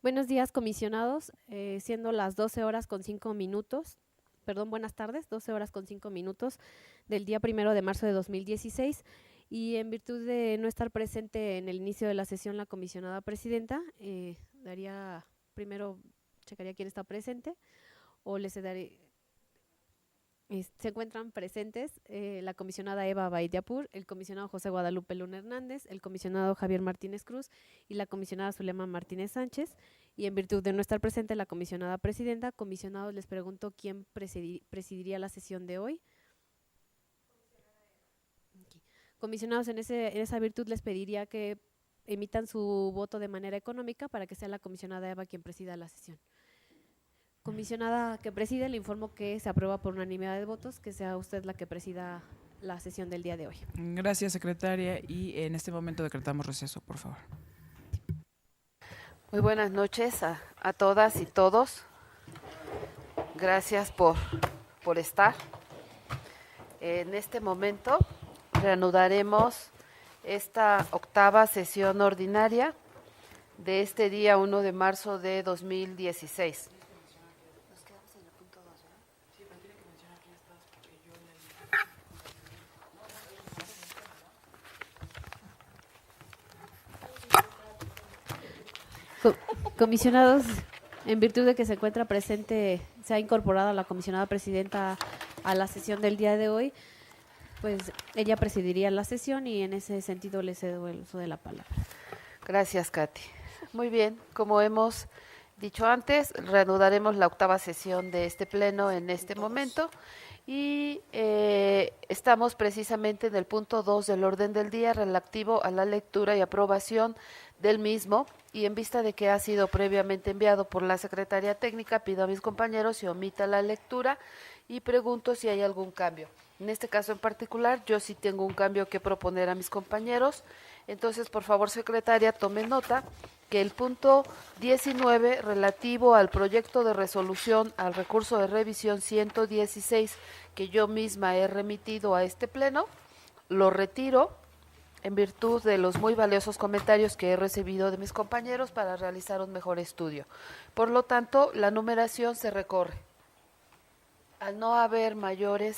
Buenos días, comisionados, siendo las 12 horas con 5 minutos, perdón, buenas tardes, 12 horas con 5 minutos del día 1 de marzo de 2016, y en virtud de no estar presente en el inicio de la sesión la comisionada presidenta, primero checaría quién está presente, o les daré. Se encuentran presentes la comisionada Eva Baidiapur, el comisionado José Guadalupe Luna Hernández, el comisionado Javier Martínez Cruz y la comisionada Zulema Martínez Sánchez. Y en virtud de no estar presente la comisionada presidenta, comisionados, les pregunto quién presidiría la sesión de hoy. Okay. Comisionados, en esa virtud les pediría que emitan su voto de manera económica para que sea la comisionada Eva quien presida la sesión. Comisionada que preside, le informo que se aprueba por unanimidad de votos que sea usted la que presida la sesión del día de hoy. Gracias, secretaria, y en este momento decretamos receso, por favor. Muy buenas noches a todas y todos. Gracias por estar. En este momento reanudaremos esta octava sesión ordinaria de este día 1 de marzo de 2016. Comisionados, en virtud de que se encuentra presente, se ha incorporado la comisionada presidenta a la sesión del día de hoy, pues ella presidiría la sesión y en ese sentido le cedo el uso de la palabra. Gracias, Katy. Muy bien, como hemos dicho antes, reanudaremos la octava sesión de este pleno en este momento y estamos precisamente en el punto 2 del orden del día relativo a la lectura y aprobación del mismo, y en vista de que ha sido previamente enviado por la Secretaría Técnica, pido a mis compañeros si omita la lectura y pregunto si hay algún cambio. En este caso en particular, yo sí tengo un cambio que proponer a mis compañeros. Entonces, por favor, secretaria, tome nota que el punto 19 relativo al proyecto de resolución al recurso de revisión 116 que yo misma he remitido a este pleno, lo retiro en virtud de los muy valiosos comentarios que he recibido de mis compañeros para realizar un mejor estudio. Por lo tanto, la numeración se recorre. Al no haber mayores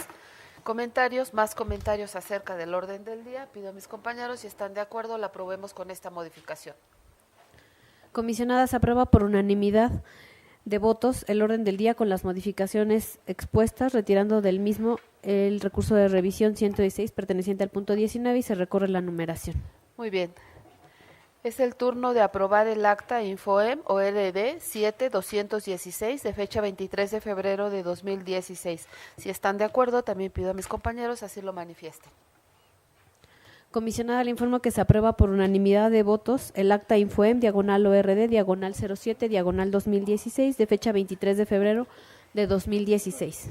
comentarios, más comentarios acerca del orden del día, pido a mis compañeros, si están de acuerdo, la aprobemos con esta modificación. Comisionada, se aprueba por unanimidad de votos el orden del día con las modificaciones expuestas, retirando del mismo el recurso de revisión 116 perteneciente al punto 19 y se recorre la numeración. Muy bien. Es el turno de aprobar el acta Infoem ORD 7216 de fecha 23 de febrero de 2016. Si están de acuerdo, también pido a mis compañeros así lo manifiesten. Comisionada, le informo que se aprueba por unanimidad de votos el acta Infoem /ORD /07 /2016 de fecha 23 de febrero de 2016.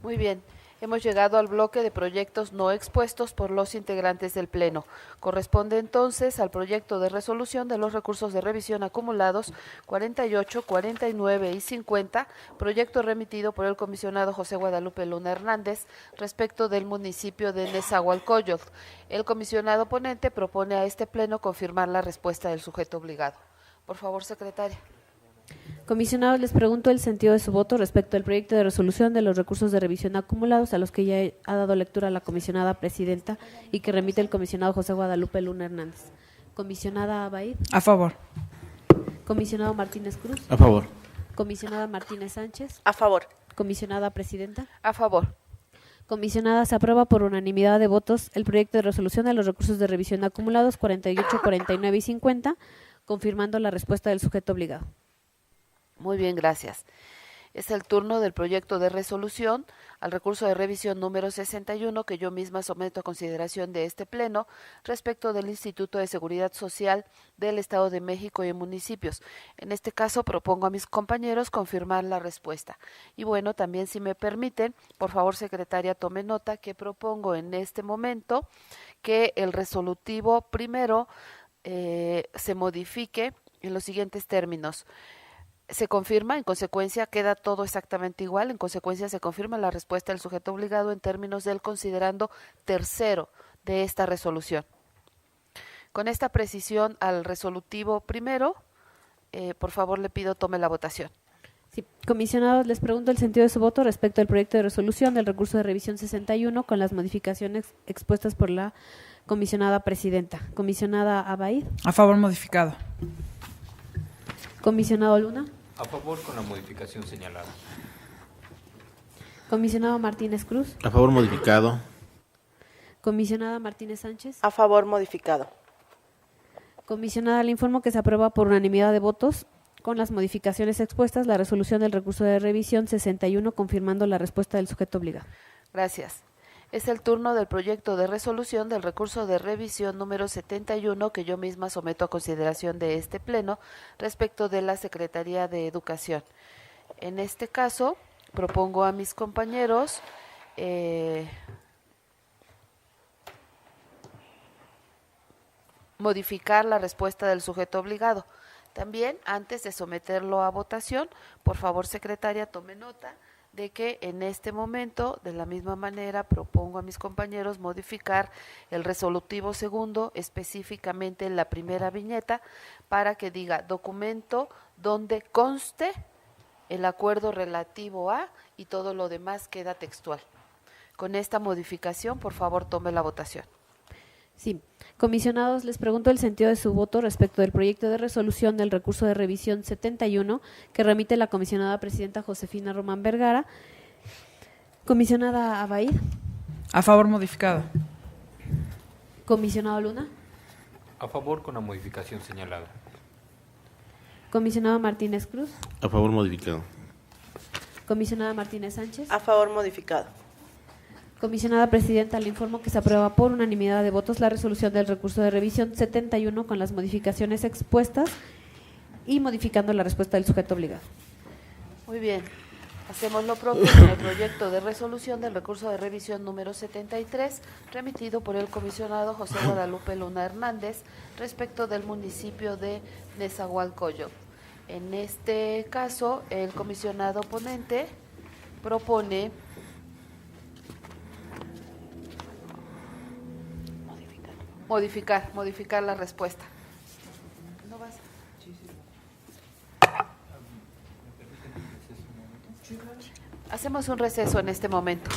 Muy bien. Hemos llegado al bloque de proyectos no expuestos por los integrantes del Pleno. Corresponde entonces al proyecto de resolución de los recursos de revisión acumulados 48, 49 y 50, proyecto remitido por el comisionado José Guadalupe Luna Hernández respecto del municipio de Nezahualcóyotl. El comisionado ponente propone a este Pleno confirmar la respuesta del sujeto obligado. Por favor, secretaria. Comisionados, les pregunto el sentido de su voto respecto al proyecto de resolución de los recursos de revisión acumulados a los que ya ha dado lectura la comisionada presidenta y que remite el comisionado José Guadalupe Luna Hernández. Comisionada Abaid. A favor. Comisionado Martínez Cruz. A favor. Comisionada Martínez Sánchez. A favor. Comisionada presidenta. A favor. Comisionada, se aprueba por unanimidad de votos el proyecto de resolución de los recursos de revisión acumulados 48, 49 y 50, confirmando la respuesta del sujeto obligado. Muy bien, gracias. Es el turno del proyecto de resolución al recurso de revisión número 61 que yo misma someto a consideración de este Pleno respecto del Instituto de Seguridad Social del Estado de México y municipios. En este caso propongo a mis compañeros confirmar la respuesta. Y bueno, también si me permiten, por favor, secretaria, tome nota que propongo en este momento que el resolutivo primero se modifique en los siguientes términos. Se confirma, en consecuencia queda todo exactamente igual, en consecuencia se confirma la respuesta del sujeto obligado en términos del considerando tercero de esta resolución. Con esta precisión al resolutivo primero, por favor, le pido tome la votación. Sí. Comisionados, les pregunto el sentido de su voto respecto al proyecto de resolución del recurso de revisión 61 con las modificaciones expuestas por la comisionada presidenta. Comisionada Abaid. A favor modificado. Comisionado Luna. A favor con la modificación señalada. Comisionado Martínez Cruz. A favor modificado. Comisionada Martínez Sánchez. A favor modificado. Comisionada, le informo que se aprueba por unanimidad de votos con las modificaciones expuestas la resolución del recurso de revisión 61 confirmando la respuesta del sujeto obligado. Gracias. Es el turno del proyecto de resolución del recurso de revisión número 71 que yo misma someto a consideración de este pleno respecto de la Secretaría de Educación. En este caso, propongo a mis compañeros modificar la respuesta del sujeto obligado. También, antes de someterlo a votación, por favor, secretaria, tome nota de que en este momento, de la misma manera, propongo a mis compañeros modificar el resolutivo segundo, específicamente en la primera viñeta, para que diga documento donde conste el acuerdo relativo a y todo lo demás queda textual. Con esta modificación, por favor, tome la votación. Sí. Comisionados, les pregunto el sentido de su voto respecto del proyecto de resolución del recurso de revisión 71 que remite la comisionada presidenta Josefina Román Vergara. Comisionada Abaid. A favor modificado. Comisionado Luna. A favor con la modificación señalada. Comisionado Martínez Cruz. A favor modificado. Comisionada Martínez Sánchez. A favor modificado. Comisionada presidenta, le informo que se aprueba por unanimidad de votos la resolución del recurso de revisión 71 con las modificaciones expuestas y modificando la respuesta del sujeto obligado. Muy bien. Hacemos lo propio con el proyecto de resolución del recurso de revisión número 73, remitido por el comisionado José Guadalupe Luna Hernández respecto del municipio de Nezahualcóyotl. En este caso, el comisionado ponente propone modificar la respuesta. ¿No vas? Hacemos un receso en este momento.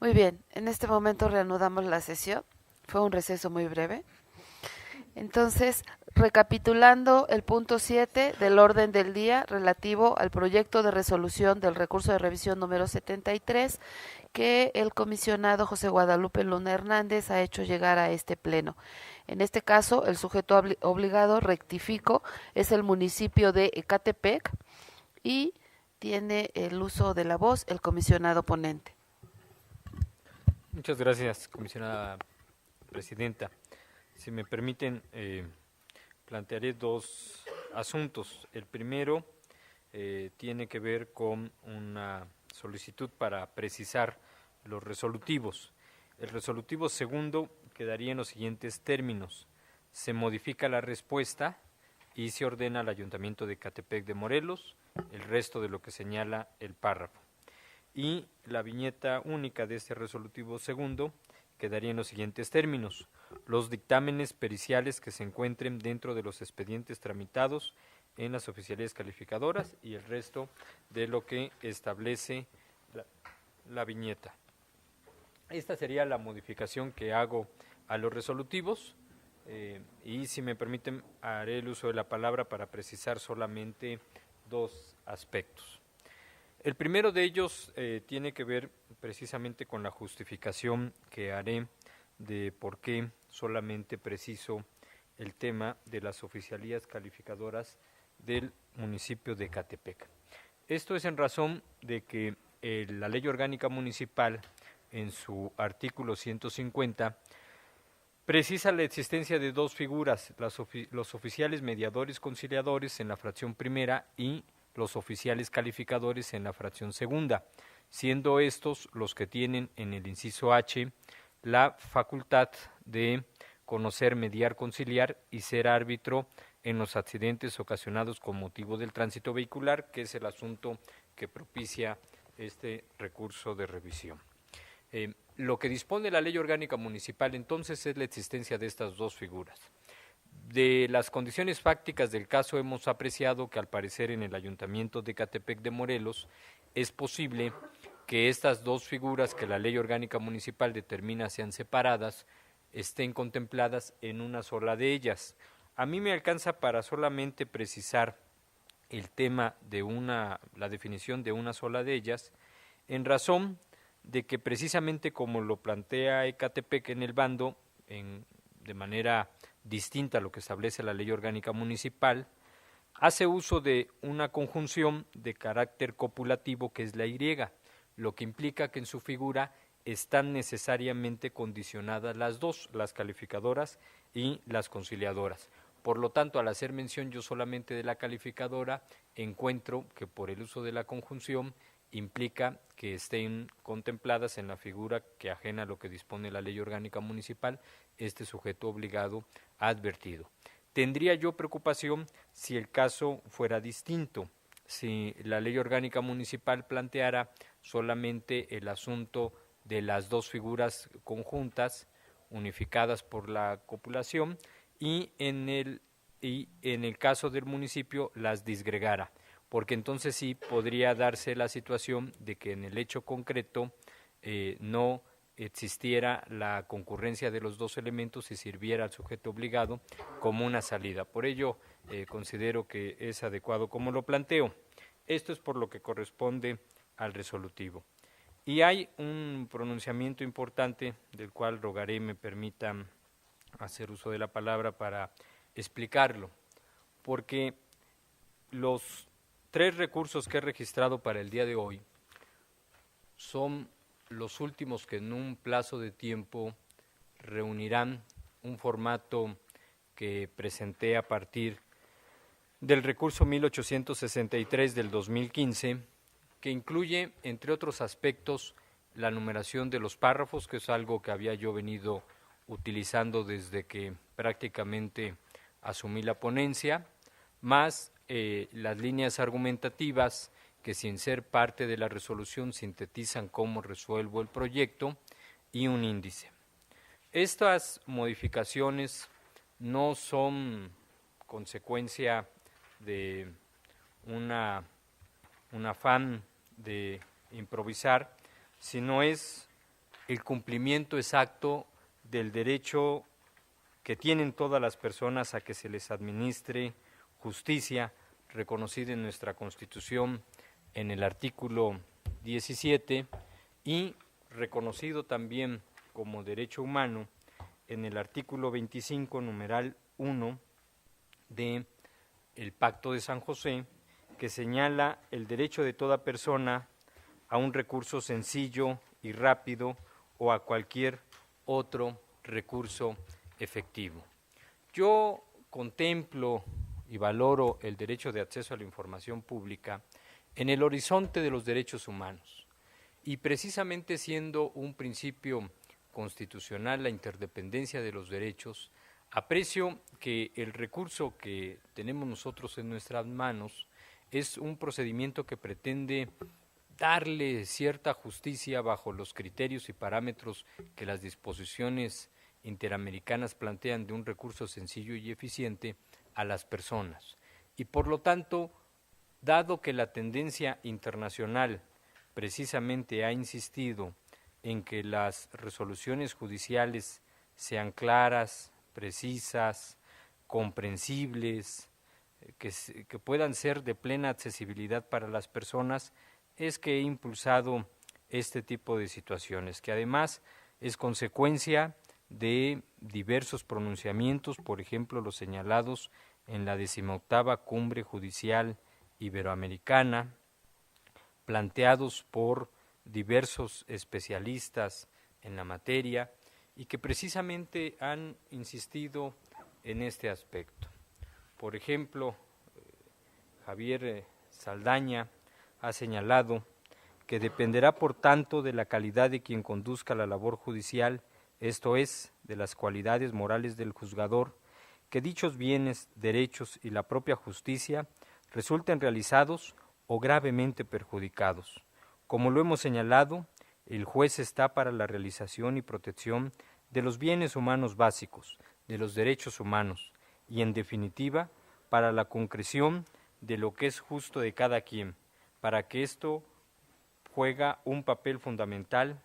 Muy bien, en este momento reanudamos la sesión. Fue un receso muy breve. Entonces, recapitulando el punto 7 del orden del día relativo al proyecto de resolución del recurso de revisión número 73 que el comisionado José Guadalupe Luna Hernández ha hecho llegar a este pleno. En este caso, el sujeto obligado, rectifico, es el municipio de Ecatepec y tiene el uso de la voz el comisionado ponente. Muchas gracias, comisionada presidenta. Si me permiten, plantearé dos asuntos. El primero tiene que ver con una solicitud para precisar los resolutivos. El resolutivo segundo quedaría en los siguientes términos. Se modifica la respuesta y se ordena al Ayuntamiento de Ecatepec de Morelos el resto de lo que señala el párrafo. Y la viñeta única de este resolutivo segundo quedaría en los siguientes términos. Los dictámenes periciales que se encuentren dentro de los expedientes tramitados en las oficialías calificadoras y el resto de lo que establece la viñeta. Esta sería la modificación que hago a los resolutivos y si me permiten haré el uso de la palabra para precisar solamente dos aspectos. El primero de ellos tiene que ver precisamente con la justificación que haré de por qué solamente preciso el tema de las oficialías calificadoras del municipio de Ecatepec. Esto es en razón de que la Ley Orgánica Municipal, en su artículo 150, precisa la existencia de dos figuras, los oficiales mediadores conciliadores en la fracción primera y los oficiales calificadores en la fracción segunda, siendo estos los que tienen en el inciso H la facultad de conocer, mediar, conciliar y ser árbitro en los accidentes ocasionados con motivo del tránsito vehicular, que es el asunto que propicia este recurso de revisión. Lo que dispone la Ley Orgánica Municipal entonces es la existencia de estas dos figuras. De las condiciones fácticas del caso hemos apreciado que al parecer en el Ayuntamiento de Ecatepec de Morelos es posible que estas dos figuras que la Ley Orgánica Municipal determina sean separadas estén contempladas en una sola de ellas. A mí me alcanza para solamente precisar el tema de la definición de una sola de ellas, en razón de que precisamente como lo plantea Ecatepec en el bando, de manera distinta a lo que establece la Ley Orgánica Municipal, hace uso de una conjunción de carácter copulativo que es la Y, lo que implica que en su figura están necesariamente condicionadas las dos, las calificadoras y las conciliadoras. Por lo tanto, al hacer mención yo solamente de la calificadora, encuentro que por el uso de la conjunción implica que estén contempladas en la figura que, ajena a lo que dispone la Ley Orgánica Municipal, este sujeto obligado advertido. Tendría yo preocupación si el caso fuera distinto, si la Ley Orgánica Municipal planteara solamente el asunto de las dos figuras conjuntas, unificadas por la copulación, y en el caso del municipio las disgregara, porque entonces sí podría darse la situación de que en el hecho concreto no existiera la concurrencia de los dos elementos y sirviera al sujeto obligado como una salida. Por ello, considero que es adecuado como lo planteo. Esto es por lo que corresponde al resolutivo. Y hay un pronunciamiento importante del cual rogaré me permitan hacer uso de la palabra para explicarlo, porque los 3 recursos que he registrado para el día de hoy son los últimos que en un plazo de tiempo reunirán un formato que presenté a partir del recurso 1863 del 2015, que incluye, entre otros aspectos, la numeración de los párrafos, que es algo que había yo venido utilizando desde que prácticamente asumí la ponencia, más las líneas argumentativas que, sin ser parte de la resolución, sintetizan cómo resuelvo el proyecto, y un índice. Estas modificaciones no son consecuencia de un afán de improvisar, sino es el cumplimiento exacto del derecho que tienen todas las personas a que se les administre justicia, reconocida en nuestra Constitución en el artículo 17 y reconocido también como derecho humano en el artículo 25, numeral 1 de el Pacto de San José, que señala el derecho de toda persona a un recurso sencillo y rápido o a cualquier otro recurso efectivo. Yo contemplo y valoro el derecho de acceso a la información pública en el horizonte de los derechos humanos, y precisamente siendo un principio constitucional la interdependencia de los derechos, aprecio que el recurso que tenemos nosotros en nuestras manos es un procedimiento que pretende darle cierta justicia bajo los criterios y parámetros que las disposiciones interamericanas plantean de un recurso sencillo y eficiente a las personas. Y por lo tanto, dado que la tendencia internacional precisamente ha insistido en que las resoluciones judiciales sean claras, precisas, comprensibles, que puedan ser de plena accesibilidad para las personas, es que he impulsado este tipo de situaciones, que además es consecuencia de diversos pronunciamientos, por ejemplo los señalados en la 18ª Cumbre Judicial Iberoamericana, planteados por diversos especialistas en la materia y que precisamente han insistido en este aspecto. Por ejemplo, Javier Saldaña ha señalado que dependerá por tanto de la calidad de quien conduzca la labor judicial, esto es, de las cualidades morales del juzgador, que dichos bienes, derechos y la propia justicia resulten realizados o gravemente perjudicados. Como lo hemos señalado, el juez está para la realización y protección de los bienes humanos básicos, de los derechos humanos, y, en definitiva, para la concreción de lo que es justo de cada quien. Para esto juega un papel fundamental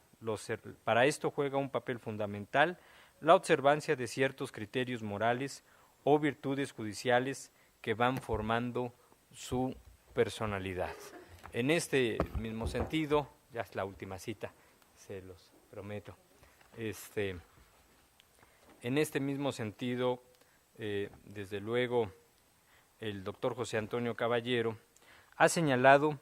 la observancia de ciertos criterios morales o virtudes judiciales que van formando su personalidad. En este mismo sentido, ya es la última cita, se los prometo. En este mismo sentido, desde luego, el doctor José Antonio Caballero ha señalado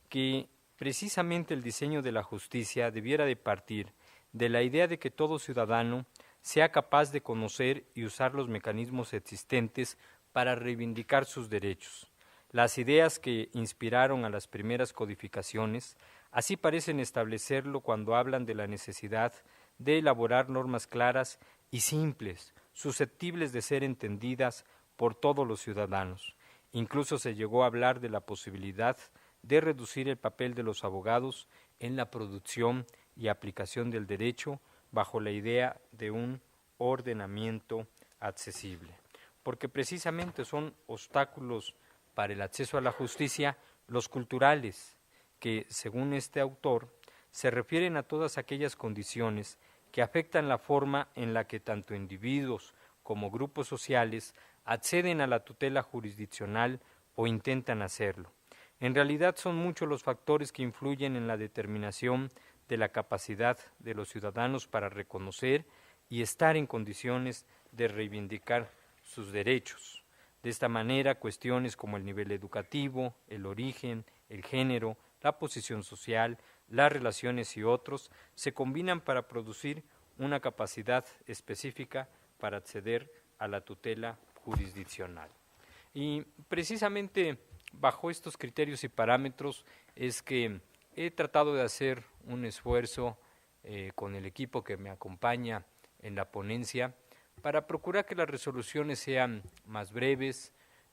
que precisamente el diseño de la justicia debiera de partir de la idea de que todo ciudadano sea capaz de conocer y usar los mecanismos existentes para reivindicar sus derechos. Las ideas que inspiraron a las primeras codificaciones así parecen establecerlo cuando hablan de la necesidad de elaborar normas claras y simples, susceptibles de ser entendidas por todos los ciudadanos. Incluso se llegó a hablar de la posibilidad de reducir el papel de los abogados en la producción y aplicación del derecho bajo la idea de un ordenamiento accesible, porque precisamente son obstáculos para el acceso a la justicia los culturales, que, según este autor, se refieren a todas aquellas condiciones que afectan la forma en la que tanto individuos como grupos sociales acceden a la tutela jurisdiccional o intentan hacerlo. En realidad son muchos los factores que influyen en la determinación de la capacidad de los ciudadanos para reconocer y estar en condiciones de reivindicar sus derechos. De esta manera, cuestiones como el nivel educativo, el origen, el género, la posición social, las relaciones y otros se combinan para producir una capacidad específica para acceder a la tutela jurisdiccional. Y precisamente bajo estos criterios y parámetros es que he tratado de hacer un esfuerzo con el equipo que me acompaña en la ponencia para procurar que las resoluciones sean más breves,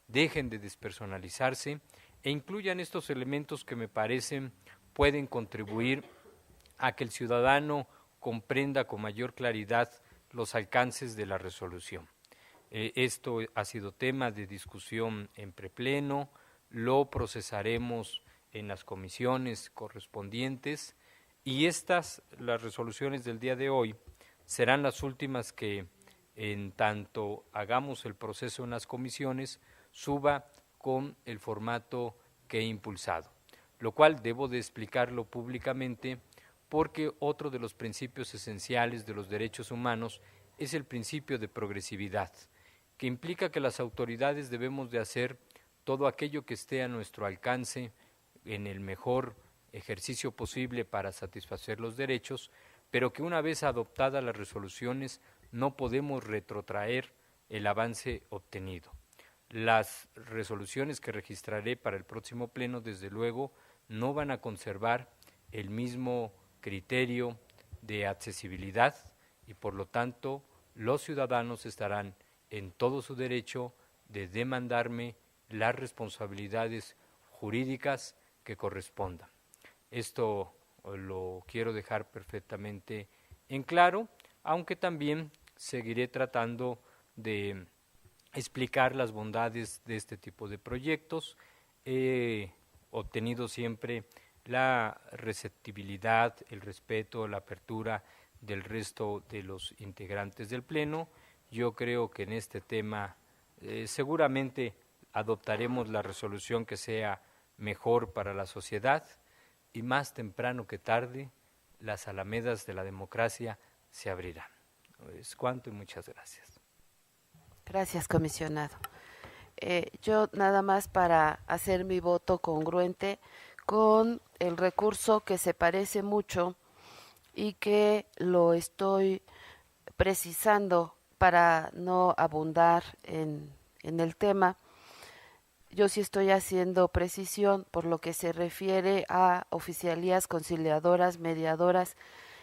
dejen de despersonalizarse e incluyan estos elementos que me parecen pueden contribuir a que el ciudadano comprenda con mayor claridad los alcances de la resolución. Esto ha sido tema de discusión en prepleno, lo procesaremos en las comisiones correspondientes y las resoluciones del día de hoy, serán las últimas que, en tanto hagamos el proceso en las comisiones, suba con el formato que he impulsado, lo cual debo de explicarlo públicamente porque otro de los principios esenciales de los derechos humanos es el principio de progresividad, que implica que las autoridades debemos de hacer todo aquello que esté a nuestro alcance en el mejor ejercicio posible para satisfacer los derechos, pero que una vez adoptadas las resoluciones no podemos retrotraer el avance obtenido. Las resoluciones que registraré para el próximo pleno, desde luego, no van a conservar el mismo criterio de accesibilidad y, por lo tanto, los ciudadanos estarán en todo su derecho de demandarme las responsabilidades jurídicas que correspondan. Esto lo quiero dejar perfectamente en claro, aunque también seguiré tratando de explicar las bondades de este tipo de proyectos. He obtenido siempre la receptibilidad, el respeto, la apertura del resto de los integrantes del Pleno. Yo creo que en este tema seguramente adoptaremos la resolución que sea mejor para la sociedad y más temprano que tarde las alamedas de la democracia se abrirán. Es cuanto y muchas gracias. Gracias, comisionado. Yo nada más para hacer mi voto congruente con el recurso que se parece mucho y que lo estoy precisando para no abundar en el tema. Yo sí estoy haciendo precisión por lo que se refiere a oficialías conciliadoras, mediadoras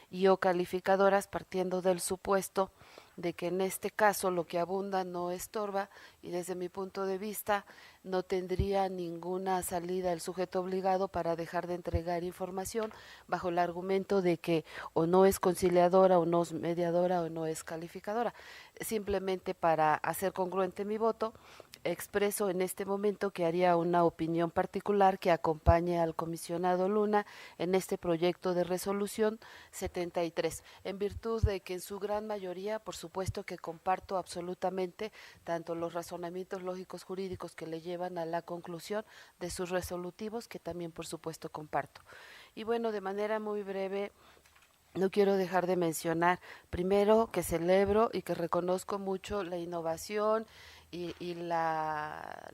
y o calificadoras, partiendo del supuesto de que en este caso lo que abunda no estorba y desde mi punto de vista no tendría ninguna salida el sujeto obligado para dejar de entregar información bajo el argumento de que o no es conciliadora o no es mediadora o no es calificadora. Simplemente para hacer congruente mi voto, expreso en este momento que haría una opinión particular que acompañe al comisionado Luna en este proyecto de resolución 73, en virtud de que en su gran mayoría, por supuesto que comparto absolutamente tanto los razonamientos lógicos jurídicos que le llevan a la conclusión de sus resolutivos, que también por supuesto comparto. Y bueno, de manera muy breve, no quiero dejar de mencionar, primero, que celebro y que reconozco mucho la innovación y la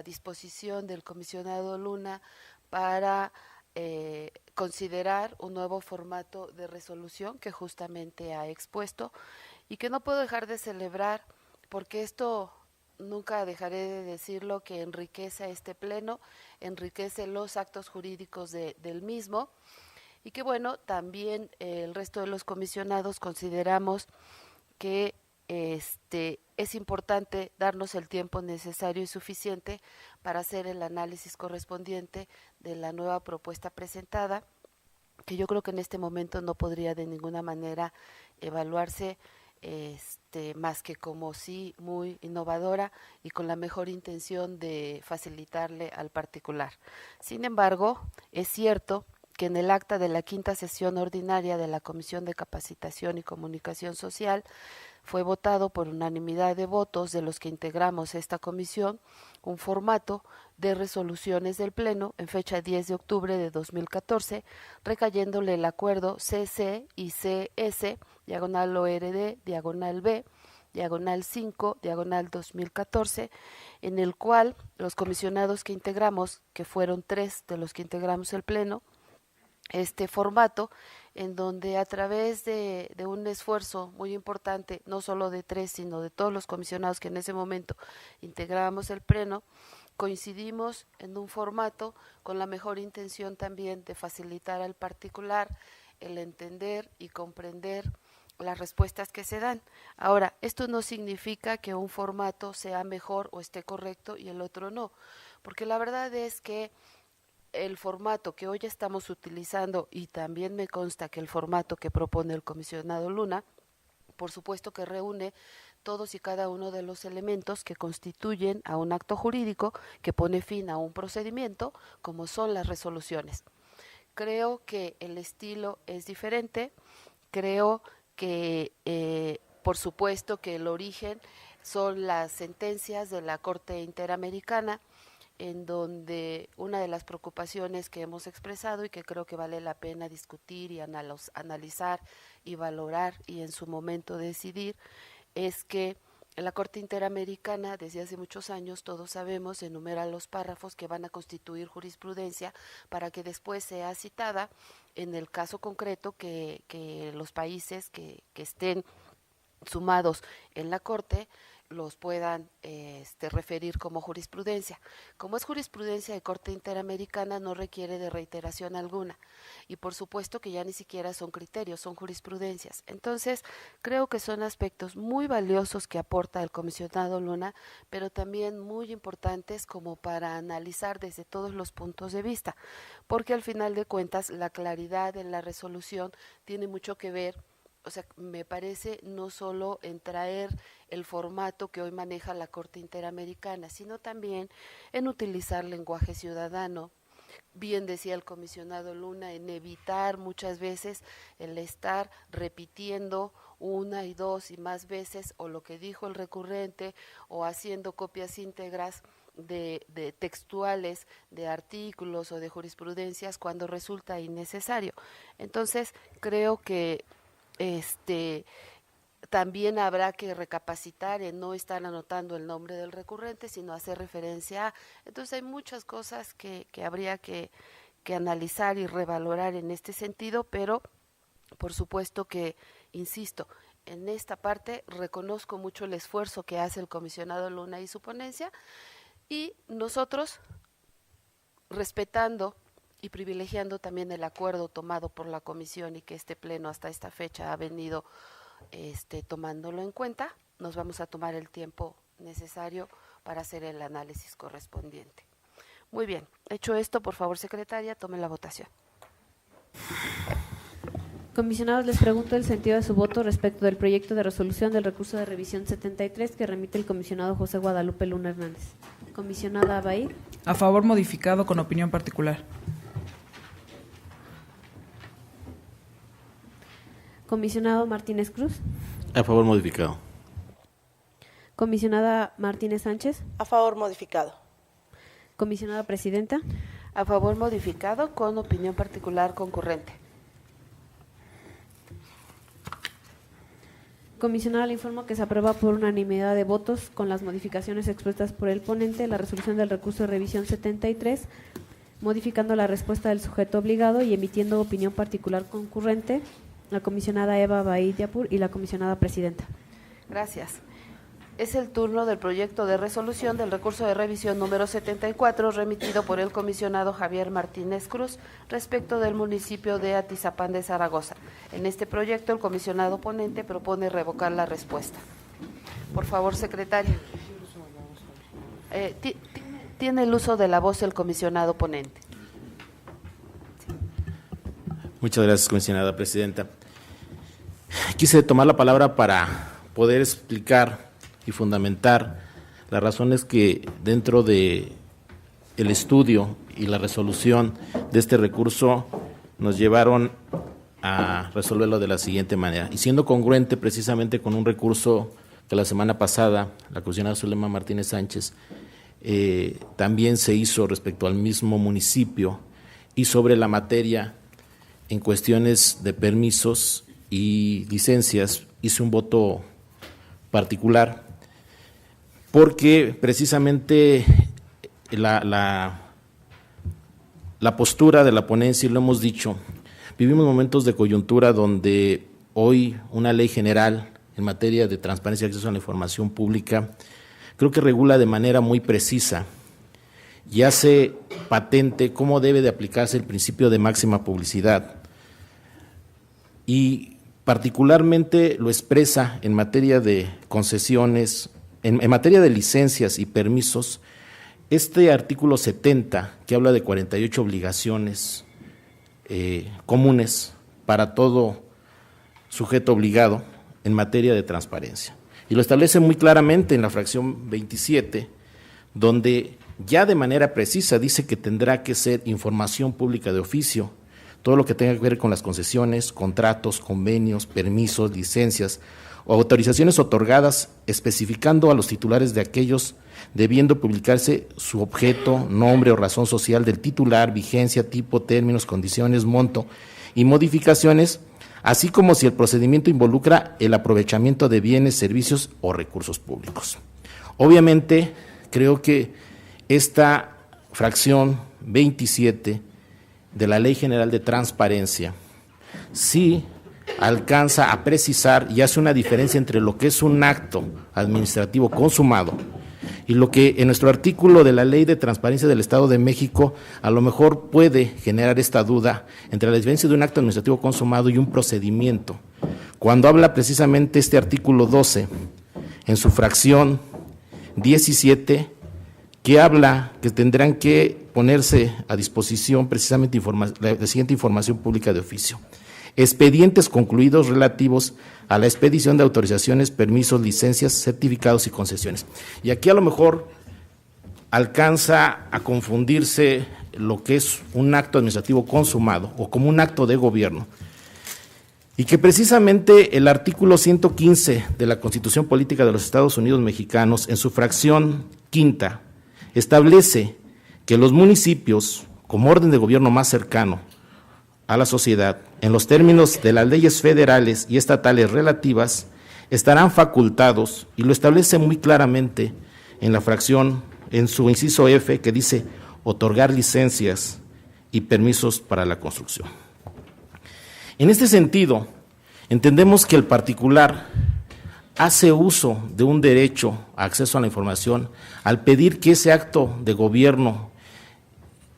disposición del comisionado Luna para considerar un nuevo formato de resolución que justamente ha expuesto y que no puedo dejar de celebrar porque esto, nunca dejaré de decirlo, que enriquece a este pleno, enriquece los actos jurídicos del mismo. Y que bueno, también el resto de los comisionados consideramos que es importante darnos el tiempo necesario y suficiente para hacer el análisis correspondiente de la nueva propuesta presentada, que yo creo que en este momento no podría de ninguna manera evaluarse más que como sí muy innovadora y con la mejor intención de facilitarle al particular. Sin embargo, es cierto que en el acta de la quinta sesión ordinaria de la Comisión de Capacitación y Comunicación Social fue votado por unanimidad de votos de los que integramos esta comisión un formato de resoluciones del Pleno en fecha 10 de octubre de 2014, recayéndole el acuerdo CC y CS, diagonal ORD, diagonal B, diagonal 5, diagonal 2014, en el cual los comisionados que integramos, que fueron 3 de los que integramos el Pleno, este formato, en donde a través de un esfuerzo muy importante, no solo de 3, sino de todos los comisionados que en ese momento integrábamos el pleno, coincidimos en un formato con la mejor intención también de facilitar al particular el entender y comprender las respuestas que se dan. Ahora, esto no significa que un formato sea mejor o esté correcto y el otro no, porque la verdad es que el formato que hoy estamos utilizando, y también me consta que el formato que propone el comisionado Luna, por supuesto que reúne todos y cada uno de los elementos que constituyen a un acto jurídico que pone fin a un procedimiento, como son las resoluciones. Creo que el estilo es diferente, creo que por supuesto que el origen son las sentencias de la Corte Interamericana, en donde una de las preocupaciones que hemos expresado y que creo que vale la pena discutir y analizar y valorar y en su momento decidir, es que la Corte Interamericana desde hace muchos años, todos sabemos, enumera los párrafos que van a constituir jurisprudencia para que después sea citada en el caso concreto que los países que estén sumados en la Corte los puedan referir como jurisprudencia. Como es jurisprudencia de Corte Interamericana, no requiere de reiteración alguna y por supuesto que ya ni siquiera son criterios, son jurisprudencias. Entonces, creo que son aspectos muy valiosos que aporta el comisionado Luna, pero también muy importantes como para analizar desde todos los puntos de vista, porque al final de cuentas la claridad en la resolución tiene mucho que ver. O sea, me parece no solo en traer el formato que hoy maneja la Corte Interamericana, sino también en utilizar lenguaje ciudadano. Bien decía el comisionado Luna, en evitar muchas veces el estar repitiendo una y dos y más veces o lo que dijo el recurrente o haciendo copias íntegras de textuales, de artículos o de jurisprudencias cuando resulta innecesario. Entonces, creo que también habrá que recapacitar en no estar anotando el nombre del recurrente, sino hacer referencia a. Entonces hay muchas cosas que habría que analizar y revalorar en este sentido, pero por supuesto que, insisto, en esta parte reconozco mucho el esfuerzo que hace el comisionado Luna y su ponencia, y nosotros, respetando y privilegiando también el acuerdo tomado por la comisión y que este pleno hasta esta fecha ha venido tomándolo en cuenta. Nos vamos a tomar el tiempo necesario para hacer el análisis correspondiente. Muy bien, hecho esto, por favor, secretaria, tome la votación. Comisionados, les pregunto el sentido de su voto respecto del proyecto de resolución del recurso de revisión 73 que remite el comisionado José Guadalupe Luna Hernández. Comisionada Abaid. A favor modificado con opinión particular. Comisionado Martínez Cruz. A favor modificado. Comisionada Martínez Sánchez. A favor modificado. Comisionada Presidenta. A favor modificado con opinión particular concurrente. Comisionada, le informo que se aprueba por unanimidad de votos con las modificaciones expuestas por el ponente la resolución del recurso de revisión 73, modificando la respuesta del sujeto obligado y emitiendo opinión particular concurrente la comisionada Eva Abaid Yapur y la comisionada Presidenta. Gracias. Es el turno del proyecto de resolución del recurso de revisión número 74, remitido por el comisionado Javier Martínez Cruz respecto del municipio de Atizapán de Zaragoza. En este proyecto, el comisionado ponente propone revocar la respuesta. Por favor, secretario. Tiene el uso de la voz el comisionado ponente. Muchas gracias, comisionada presidenta. Quise tomar la palabra para poder explicar y fundamentar las razones que dentro de el estudio y la resolución de este recurso nos llevaron a resolverlo de la siguiente manera. Y siendo congruente precisamente con un recurso que la semana pasada la comisionada Zulema Martínez Sánchez también se hizo respecto al mismo municipio y sobre la materia en cuestiones de permisos y licencias, hice un voto particular porque precisamente la postura de la ponencia, y lo hemos dicho, vivimos momentos de coyuntura donde hoy una ley general en materia de transparencia y acceso a la información pública creo que regula de manera muy precisa y hace patente cómo debe de aplicarse el principio de máxima publicidad. Y particularmente lo expresa en materia de concesiones, en materia de licencias y permisos, este artículo 70, que habla de 48 obligaciones comunes para todo sujeto obligado en materia de transparencia. Y lo establece muy claramente en la fracción 27, donde ya de manera precisa dice que tendrá que ser información pública de oficio, todo lo que tenga que ver con las concesiones, contratos, convenios, permisos, licencias o autorizaciones otorgadas, especificando a los titulares de aquellos debiendo publicarse su objeto, nombre o razón social del titular, vigencia, tipo, términos, condiciones, monto y modificaciones, así como si el procedimiento involucra el aprovechamiento de bienes, servicios o recursos públicos. Obviamente, creo que esta fracción 27 de la Ley General de Transparencia sí alcanza a precisar y hace una diferencia entre lo que es un acto administrativo consumado y lo que en nuestro artículo de la Ley de Transparencia del Estado de México a lo mejor puede generar esta duda entre la diferencia de un acto administrativo consumado y un procedimiento. Cuando habla precisamente este artículo 12 en su fracción 17, que habla que tendrán que ponerse a disposición precisamente la siguiente información pública de oficio: expedientes concluidos relativos a la expedición de autorizaciones, permisos, licencias, certificados y concesiones. Y aquí a lo mejor alcanza a confundirse lo que es un acto administrativo consumado o como un acto de gobierno. Y que precisamente el artículo 115 de la Constitución Política de los Estados Unidos Mexicanos, en su fracción quinta, establece que los municipios, como orden de gobierno más cercano a la sociedad, en los términos de las leyes federales y estatales relativas, estarán facultados, y lo establece muy claramente en la fracción, en su inciso F, que dice otorgar licencias y permisos para la construcción. En este sentido, entendemos que el particular hace uso de un derecho a acceso a la información al pedir que ese acto de gobierno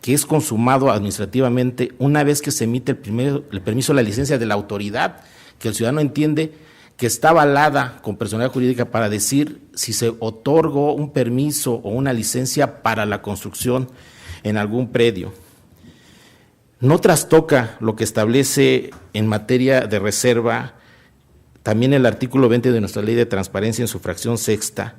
que es consumado administrativamente, una vez que se emite el permiso de la licencia de la autoridad, que el ciudadano entiende que está avalada con personalidad jurídica para decir si se otorgó un permiso o una licencia para la construcción en algún predio. No trastoca lo que establece en materia de reserva también el artículo 20 de nuestra Ley de Transparencia en su fracción sexta,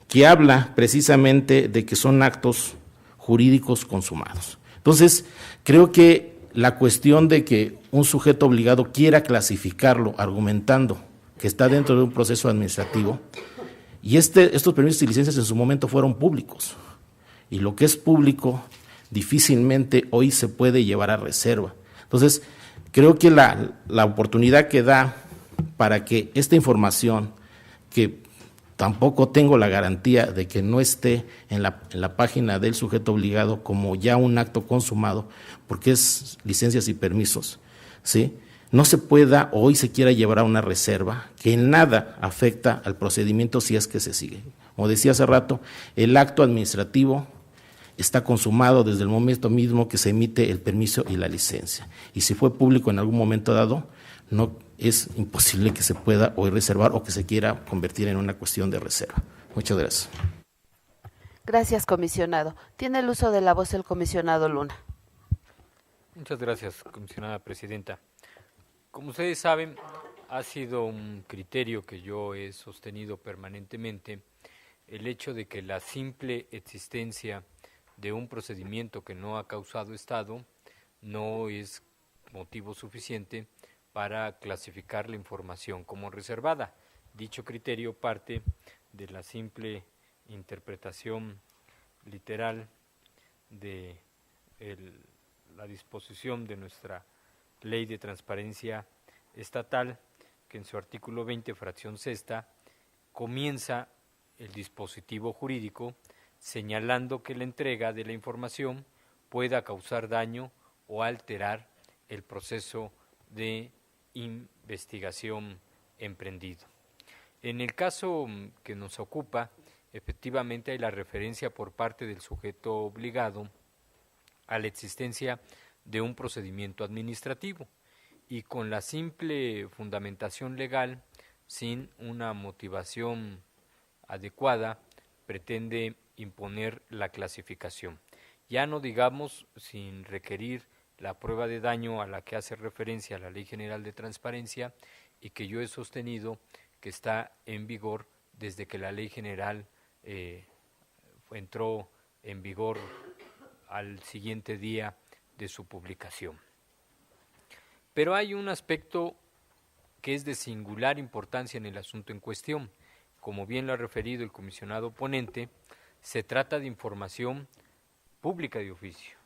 que habla precisamente de que son actos jurídicos consumados. Entonces, creo que la cuestión de que un sujeto obligado quiera clasificarlo argumentando que está dentro de un proceso administrativo, y estos permisos y licencias en su momento fueron públicos, y lo que es público difícilmente hoy se puede llevar a reserva. Entonces, creo que la oportunidad que da para que esta información, que tampoco tengo la garantía de que no esté en la página del sujeto obligado como ya un acto consumado, porque es licencias y permisos, ¿sí?, no se pueda o hoy se quiera llevar a una reserva que en nada afecta al procedimiento si es que se sigue. Como decía hace rato, el acto administrativo está consumado desde el momento mismo que se emite el permiso y la licencia. Y si fue público en algún momento dado, no es imposible que se pueda hoy reservar o que se quiera convertir en una cuestión de reserva. Muchas gracias. Gracias, comisionado. Tiene el uso de la voz el comisionado Luna. Muchas gracias, comisionada presidenta. Como ustedes saben, ha sido un criterio que yo he sostenido permanentemente el hecho de que la simple existencia de un procedimiento que no ha causado estado no es motivo suficiente para clasificar la información como reservada. Dicho criterio parte de la simple interpretación literal de la disposición de nuestra Ley de Transparencia Estatal, que en su artículo 20, fracción sexta, comienza el dispositivo jurídico señalando que la entrega de la información pueda causar daño o alterar el proceso de investigación emprendido. En el caso que nos ocupa, efectivamente hay la referencia por parte del sujeto obligado a la existencia de un procedimiento administrativo y con la simple fundamentación legal, sin una motivación adecuada, pretende imponer la clasificación. Ya no digamos sin requerir la prueba de daño a la que hace referencia la Ley General de Transparencia y que yo he sostenido que está en vigor desde que la Ley General entró en vigor al siguiente día de su publicación. Pero hay un aspecto que es de singular importancia en el asunto en cuestión. Como bien lo ha referido el comisionado ponente, se trata de información pública de oficio,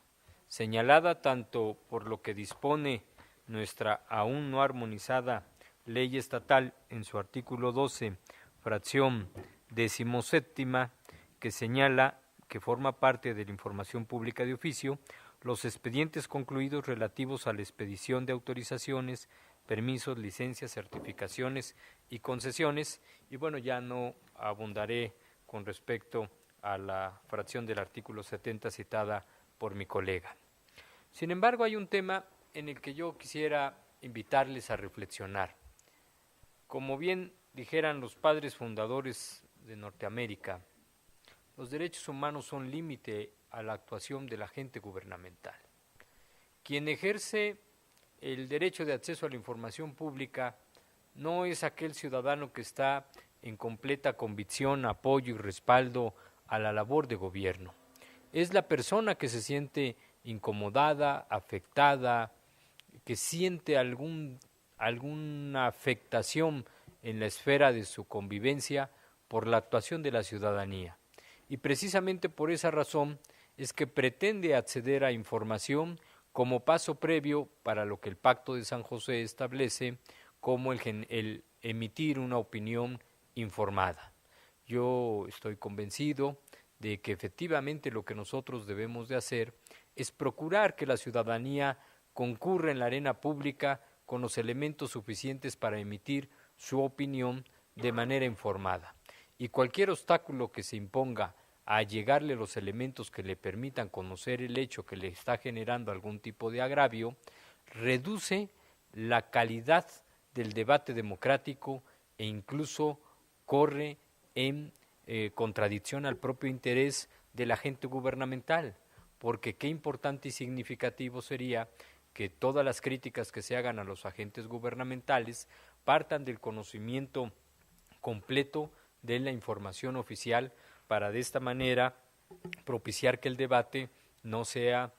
señalada tanto por lo que dispone nuestra aún no armonizada ley estatal en su artículo 12, fracción 17ª, que señala que forma parte de la información pública de oficio los expedientes concluidos relativos a la expedición de autorizaciones, permisos, licencias, certificaciones y concesiones, y bueno, ya no abundaré con respecto a la fracción del artículo 70 citada por mi colega. Sin embargo, hay un tema en el que yo quisiera invitarles a reflexionar. Como bien dijeran los padres fundadores de Norteamérica, los derechos humanos son límite a la actuación del agente gubernamental. Quien ejerce el derecho de acceso a la información pública no es aquel ciudadano que está en completa convicción, apoyo y respaldo a la labor de gobierno. Es la persona que se siente incomodada, afectada, que siente alguna afectación en la esfera de su convivencia por la actuación de la ciudadanía. Y precisamente por esa razón es que pretende acceder a información como paso previo para lo que el Pacto de San José establece como el emitir una opinión informada. Yo estoy convencido de que efectivamente lo que nosotros debemos de hacer es procurar que la ciudadanía concurra en la arena pública con los elementos suficientes para emitir su opinión de manera informada. Y cualquier obstáculo que se imponga a llegarle los elementos que le permitan conocer el hecho que le está generando algún tipo de agravio, reduce la calidad del debate democrático e incluso corre en contradicción al propio interés del agente gubernamental, porque qué importante y significativo sería que todas las críticas que se hagan a los agentes gubernamentales partan del conocimiento completo de la información oficial, para de esta manera propiciar que el debate no sea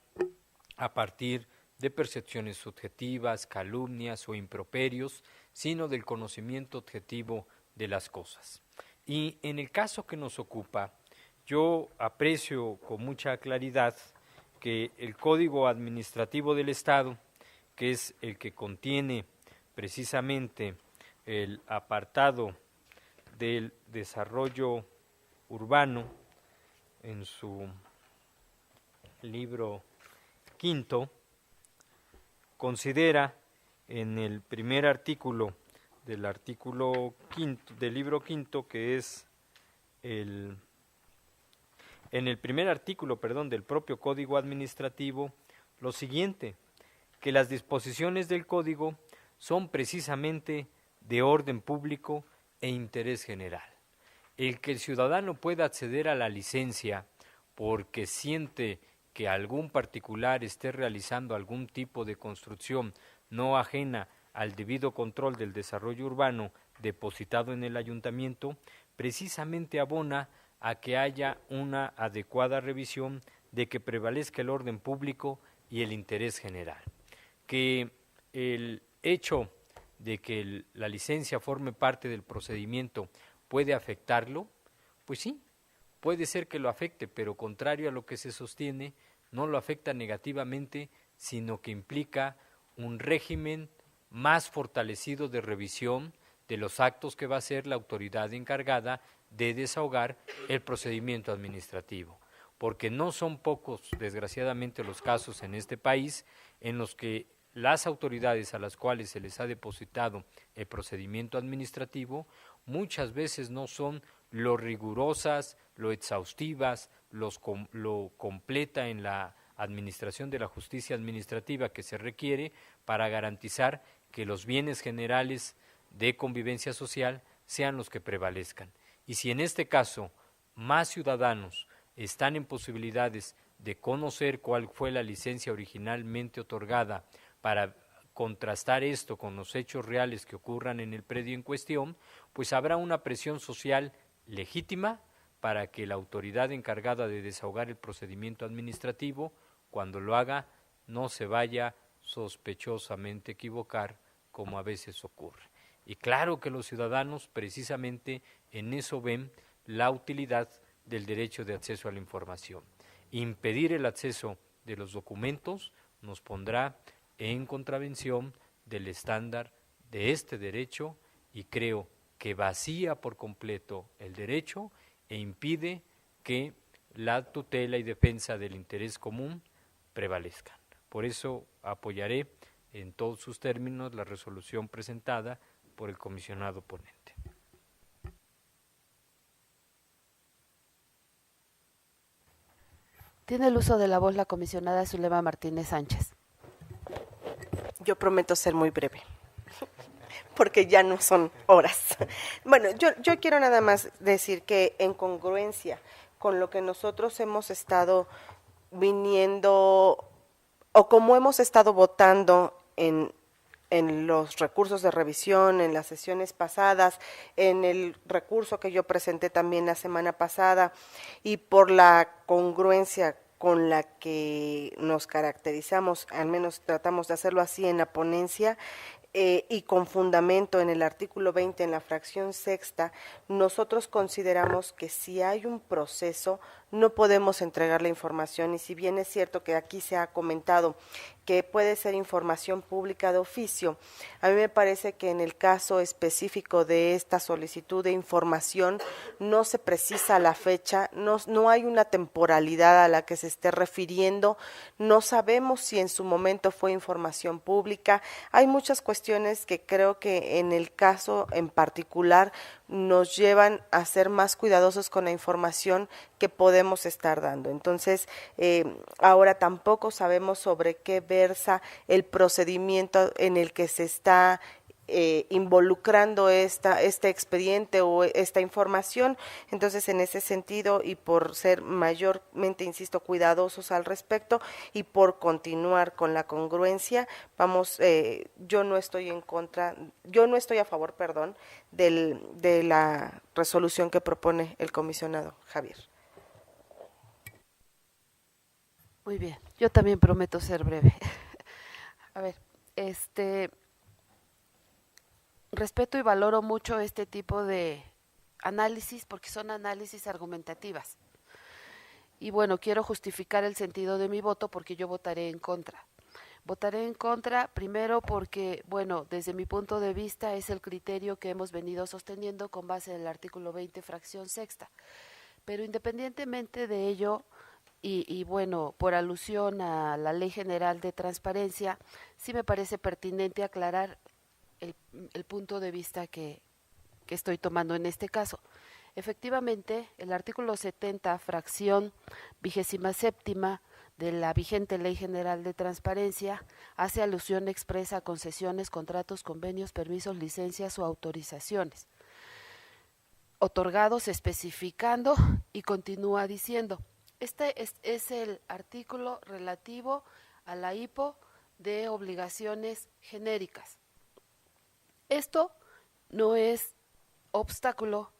a partir de percepciones subjetivas, calumnias o improperios, sino del conocimiento objetivo de las cosas. Y en el caso que nos ocupa, yo aprecio con mucha claridad que el Código Administrativo del Estado, que es el que contiene precisamente el apartado del desarrollo urbano en su libro quinto, considera en el primer artículo del artículo quinto del libro quinto, que es en el primer artículo, del propio Código Administrativo, lo siguiente: que las disposiciones del Código son precisamente de orden público e interés general. El que el ciudadano pueda acceder a la licencia porque siente que algún particular esté realizando algún tipo de construcción no ajena al debido control del desarrollo urbano depositado en el ayuntamiento, precisamente abona a que haya una adecuada revisión de que prevalezca el orden público y el interés general. Que el hecho de que la licencia forme parte del procedimiento puede afectarlo, pues sí, puede ser que lo afecte, pero contrario a lo que se sostiene, no lo afecta negativamente, sino que implica un régimen más fortalecido de revisión de los actos que va a hacer la autoridad encargada de desahogar el procedimiento administrativo, porque no son pocos, desgraciadamente, los casos en este país en los que las autoridades a las cuales se les ha depositado el procedimiento administrativo muchas veces no son lo rigurosas, lo exhaustivas, lo completa en la administración de la justicia administrativa que se requiere para garantizar que los bienes generales de convivencia social sean los que prevalezcan. Y si en este caso más ciudadanos están en posibilidades de conocer cuál fue la licencia originalmente otorgada para contrastar esto con los hechos reales que ocurran en el predio en cuestión, pues habrá una presión social legítima para que la autoridad encargada de desahogar el procedimiento administrativo, cuando lo haga, no se vaya sospechosamente a equivocar, como a veces ocurre. Y claro que los ciudadanos precisamente en eso ven la utilidad del derecho de acceso a la información. Impedir el acceso de los documentos nos pondrá en contravención del estándar de este derecho y creo que vacía por completo el derecho e impide que la tutela y defensa del interés común prevalezcan. Por eso apoyaré en todos sus términos la resolución presentada por el comisionado ponente. Tiene el uso de la voz la comisionada Zulema Martínez Sánchez. Yo prometo ser muy breve, porque ya no son horas. Bueno, yo quiero nada más decir que en congruencia con lo que nosotros hemos estado viniendo, o como hemos estado votando en los recursos de revisión, en las sesiones pasadas, en el recurso que yo presenté también la semana pasada, y por la congruencia con la que nos caracterizamos, al menos tratamos de hacerlo así en la ponencia, y con fundamento en el artículo 20, en la fracción sexta, nosotros consideramos que si hay un proceso, no podemos entregar la información, y si bien es cierto que aquí se ha comentado que puede ser información pública de oficio, a mí me parece que en el caso específico de esta solicitud de información no se precisa la fecha, no hay una temporalidad a la que se esté refiriendo, no sabemos si en su momento fue información pública, hay muchas cuestiones que creo que en el caso en particular nos llevan a ser más cuidadosos con la información que podemos estar dando. Entonces, ahora tampoco sabemos sobre qué versa el procedimiento en el que se está involucrando este expediente o esta información. Entonces, en ese sentido, y por ser mayormente, insisto, cuidadosos al respecto y por continuar con la congruencia, yo no estoy a favor, de la resolución que propone el comisionado Javier. Muy bien, yo también prometo ser breve. A ver, respeto y valoro mucho este tipo de análisis porque son análisis argumentativas. Y bueno, quiero justificar el sentido de mi voto porque yo votaré en contra. Votaré en contra primero porque, bueno, desde mi punto de vista es el criterio que hemos venido sosteniendo con base en el artículo 20, fracción sexta. Pero independientemente de ello, y bueno, por alusión a la Ley General de Transparencia, sí me parece pertinente aclarar el punto de vista que estoy tomando en este caso. Efectivamente, el artículo 70, fracción 27ª de la vigente Ley General de Transparencia, hace alusión expresa a concesiones, contratos, convenios, permisos, licencias o autorizaciones, otorgados especificando y continúa diciendo. Este es el artículo relativo a la IPO de obligaciones genéricas. Esto no es obstáculo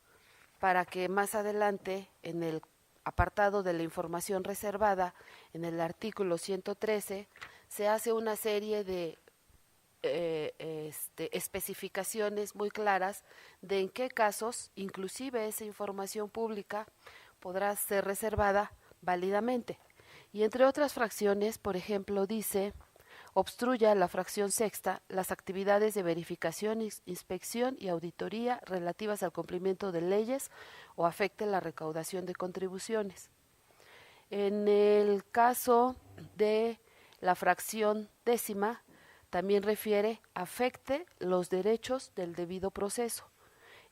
para que más adelante, en el apartado de la información reservada, en el artículo 113, se hace una serie de especificaciones muy claras de en qué casos, inclusive esa información pública, podrá ser reservada válidamente. Y entre otras fracciones, por ejemplo, dice: obstruya la fracción sexta las actividades de verificación, inspección y auditoría relativas al cumplimiento de leyes o afecte la recaudación de contribuciones. En el caso de la fracción décima, también refiere afecte los derechos del debido proceso.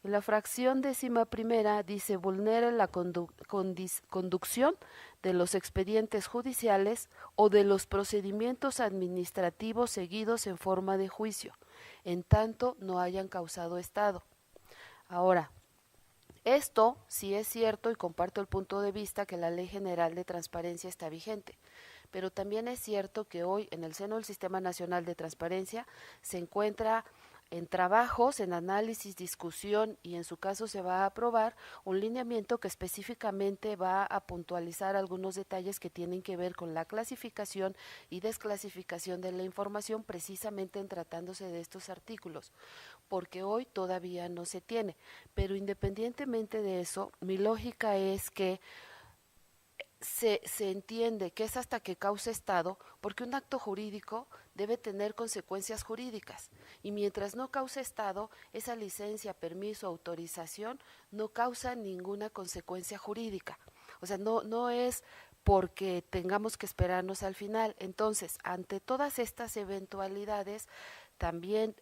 En la fracción 11ª dice vulnere la conducción de los expedientes judiciales o de los procedimientos administrativos seguidos en forma de juicio, en tanto no hayan causado estado. Ahora, esto sí es cierto y comparto el punto de vista que la Ley General de Transparencia está vigente, pero también es cierto que hoy en el seno del Sistema Nacional de Transparencia se encuentra en trabajos, en análisis, discusión y en su caso se va a aprobar un lineamiento que específicamente va a puntualizar algunos detalles que tienen que ver con la clasificación y desclasificación de la información precisamente en tratándose de estos artículos, porque hoy todavía no se tiene. Pero independientemente de eso, mi lógica es que se entiende que es hasta que cause estado, porque un acto jurídico debe tener consecuencias jurídicas, y mientras no cause estado, esa licencia, permiso, autorización no causa ninguna consecuencia jurídica. O sea, no es porque tengamos que esperarnos al final. Entonces, ante todas estas eventualidades, también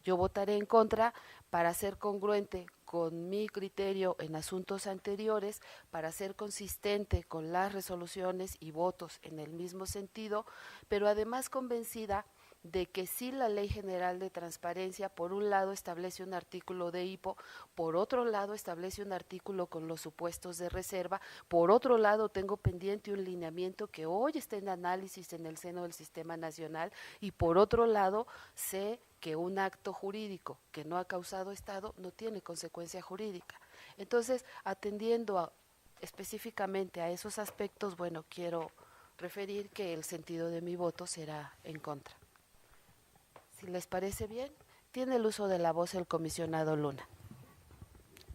yo votaré en contra para ser congruente con mi criterio en asuntos anteriores, para ser consistente con las resoluciones y votos en el mismo sentido, pero además convencida de que sí la Ley General de Transparencia, por un lado, establece un artículo de IPO, por otro lado, establece un artículo con los supuestos de reserva, por otro lado, tengo pendiente un lineamiento que hoy está en análisis en el seno del Sistema Nacional, y por otro lado, sé que un acto jurídico que no ha causado estado no tiene consecuencia jurídica. Entonces, atendiendo específicamente a esos aspectos, bueno, quiero referir que el sentido de mi voto será en contra. Si les parece bien, tiene el uso de la voz el comisionado Luna.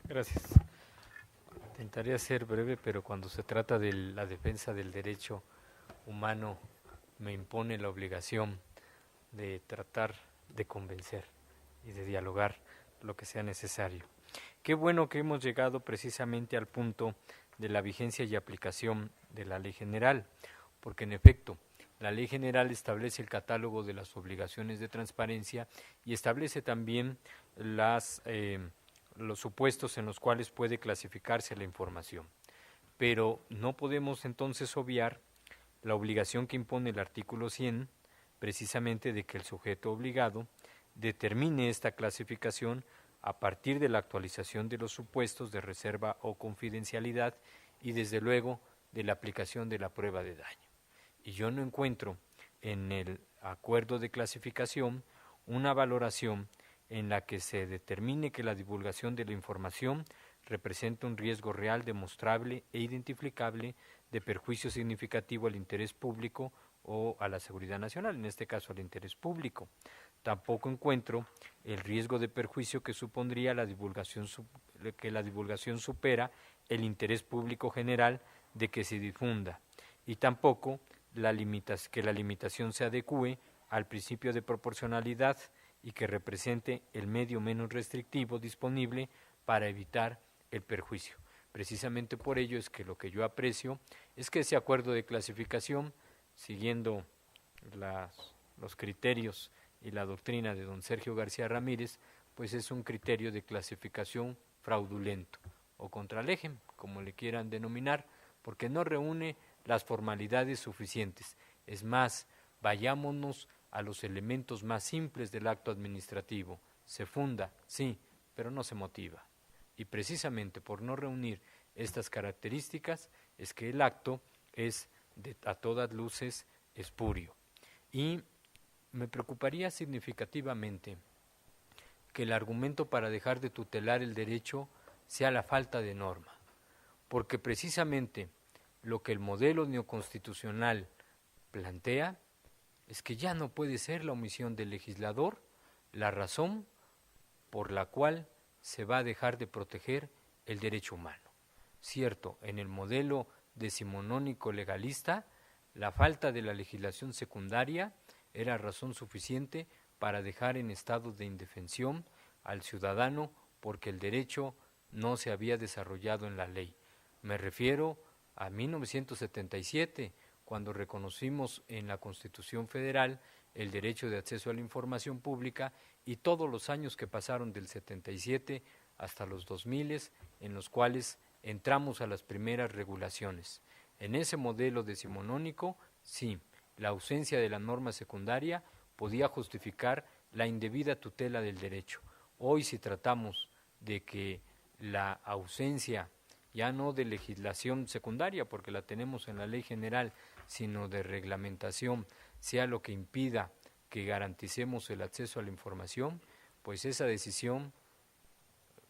Gracias. Intentaré ser breve, pero cuando se trata de la defensa del derecho humano, me impone la obligación de tratar de convencer y de dialogar lo que sea necesario. Qué bueno que hemos llegado precisamente al punto de la vigencia y aplicación de la Ley General, porque en efecto, la Ley General establece el catálogo de las obligaciones de transparencia y establece también los supuestos en los cuales puede clasificarse la información. Pero no podemos entonces obviar la obligación que impone el artículo 100, precisamente de que el sujeto obligado determine esta clasificación a partir de la actualización de los supuestos de reserva o confidencialidad y desde luego de la aplicación de la prueba de daño. Y yo no encuentro en el acuerdo de clasificación una valoración en la que se determine que la divulgación de la información representa un riesgo real, demostrable e identificable de perjuicio significativo al interés público o a la seguridad nacional, en este caso al interés público. Tampoco encuentro el riesgo de perjuicio que supondría que la divulgación supera el interés público general de que se difunda, y tampoco que la limitación se adecúe al principio de proporcionalidad y que represente el medio menos restrictivo disponible para evitar el perjuicio. Precisamente por ello es que lo que yo aprecio es que ese acuerdo de clasificación, siguiendo los criterios y la doctrina de don Sergio García Ramírez, pues es un criterio de clasificación fraudulento o contra legem, como le quieran denominar, porque no reúne las formalidades suficientes. Es más, vayámonos a los elementos más simples del acto administrativo. Se funda, sí, pero no se motiva. Y precisamente por no reunir estas características es que el acto es a todas luces espurio. Y me preocuparía significativamente que el argumento para dejar de tutelar el derecho sea la falta de norma, porque precisamente lo que el modelo neoconstitucional plantea es que ya no puede ser la omisión del legislador la razón por la cual se va a dejar de proteger el derecho humano. Cierto, en el modelo decimonónico legalista, la falta de la legislación secundaria era razón suficiente para dejar en estado de indefensión al ciudadano porque el derecho no se había desarrollado en la ley. Me refiero a 1977, cuando reconocimos en la Constitución Federal el derecho de acceso a la información pública, y todos los años que pasaron del 77 hasta los 2000, en los cuales entramos a las primeras regulaciones. En ese modelo decimonónico, sí, la ausencia de la norma secundaria podía justificar la indebida tutela del derecho. Hoy, si tratamos de que la ausencia, ya no de legislación secundaria, porque la tenemos en la ley general, sino de reglamentación, sea lo que impida que garanticemos el acceso a la información, pues esa decisión,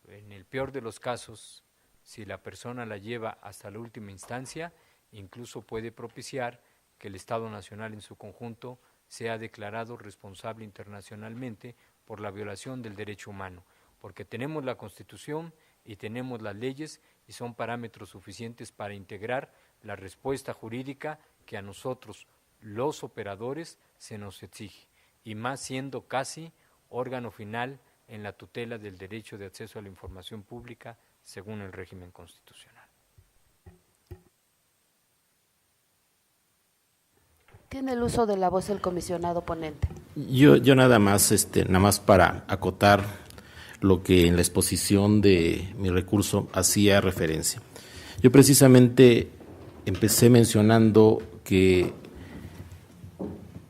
en el peor de los casos, si la persona la lleva hasta la última instancia, incluso puede propiciar que el Estado Nacional en su conjunto sea declarado responsable internacionalmente por la violación del derecho humano, porque tenemos la Constitución y tenemos las leyes y son parámetros suficientes para integrar la respuesta jurídica que a nosotros, los operadores, se nos exige, y más siendo casi órgano final en la tutela del derecho de acceso a la información pública según el régimen constitucional. Tiene el uso de la voz el comisionado ponente. Yo nada más para acotar lo que en la exposición de mi recurso hacía referencia. Yo precisamente empecé mencionando que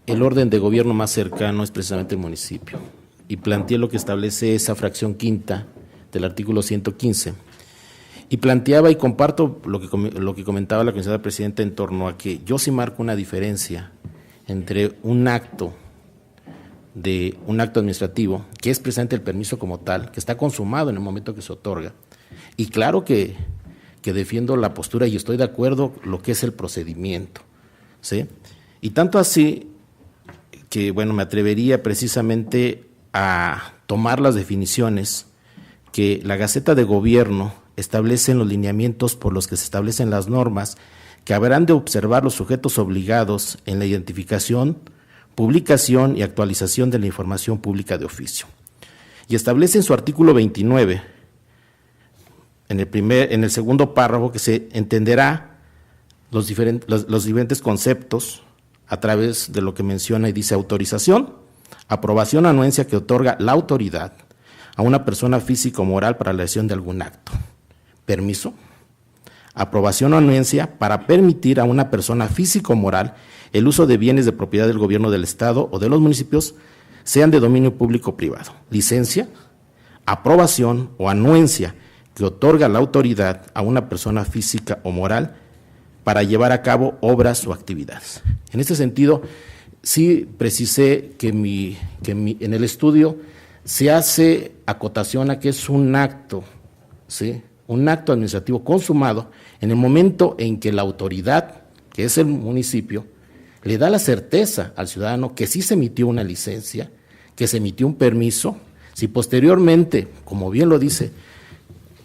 el orden de gobierno más cercano es precisamente el municipio, y planteé lo que establece esa fracción quinta del artículo 115. Y planteaba y comparto lo que comentaba la comisionada presidenta en torno a que yo sí marco una diferencia entre un acto administrativo, que es precisamente el permiso como tal, que está consumado en el momento que se otorga, y claro que defiendo la postura y estoy de acuerdo lo que es el procedimiento, ¿sí? Y tanto así que, bueno, me atrevería precisamente a tomar las definiciones que la Gaceta de Gobierno establece en los lineamientos por los que se establecen las normas que habrán de observar los sujetos obligados en la identificación, publicación y actualización de la información pública de oficio. Y establece en su artículo 29, en el segundo párrafo, que se entenderá los diferentes conceptos a través de lo que menciona y dice: autorización, aprobación o anuencia que otorga la autoridad a una persona física o moral para la realización de algún acto. Permiso, aprobación o anuencia para permitir a una persona física o moral el uso de bienes de propiedad del gobierno del Estado o de los municipios sean de dominio público o privado. Licencia, aprobación o anuencia que otorga la autoridad a una persona física o moral para llevar a cabo obras o actividades. En este sentido, sí precisé que en el estudio se hace acotación a que es un acto, ¿sí?, un acto administrativo consumado en el momento en que la autoridad, que es el municipio, le da la certeza al ciudadano que sí se emitió una licencia, que se emitió un permiso. Si posteriormente, como bien lo dice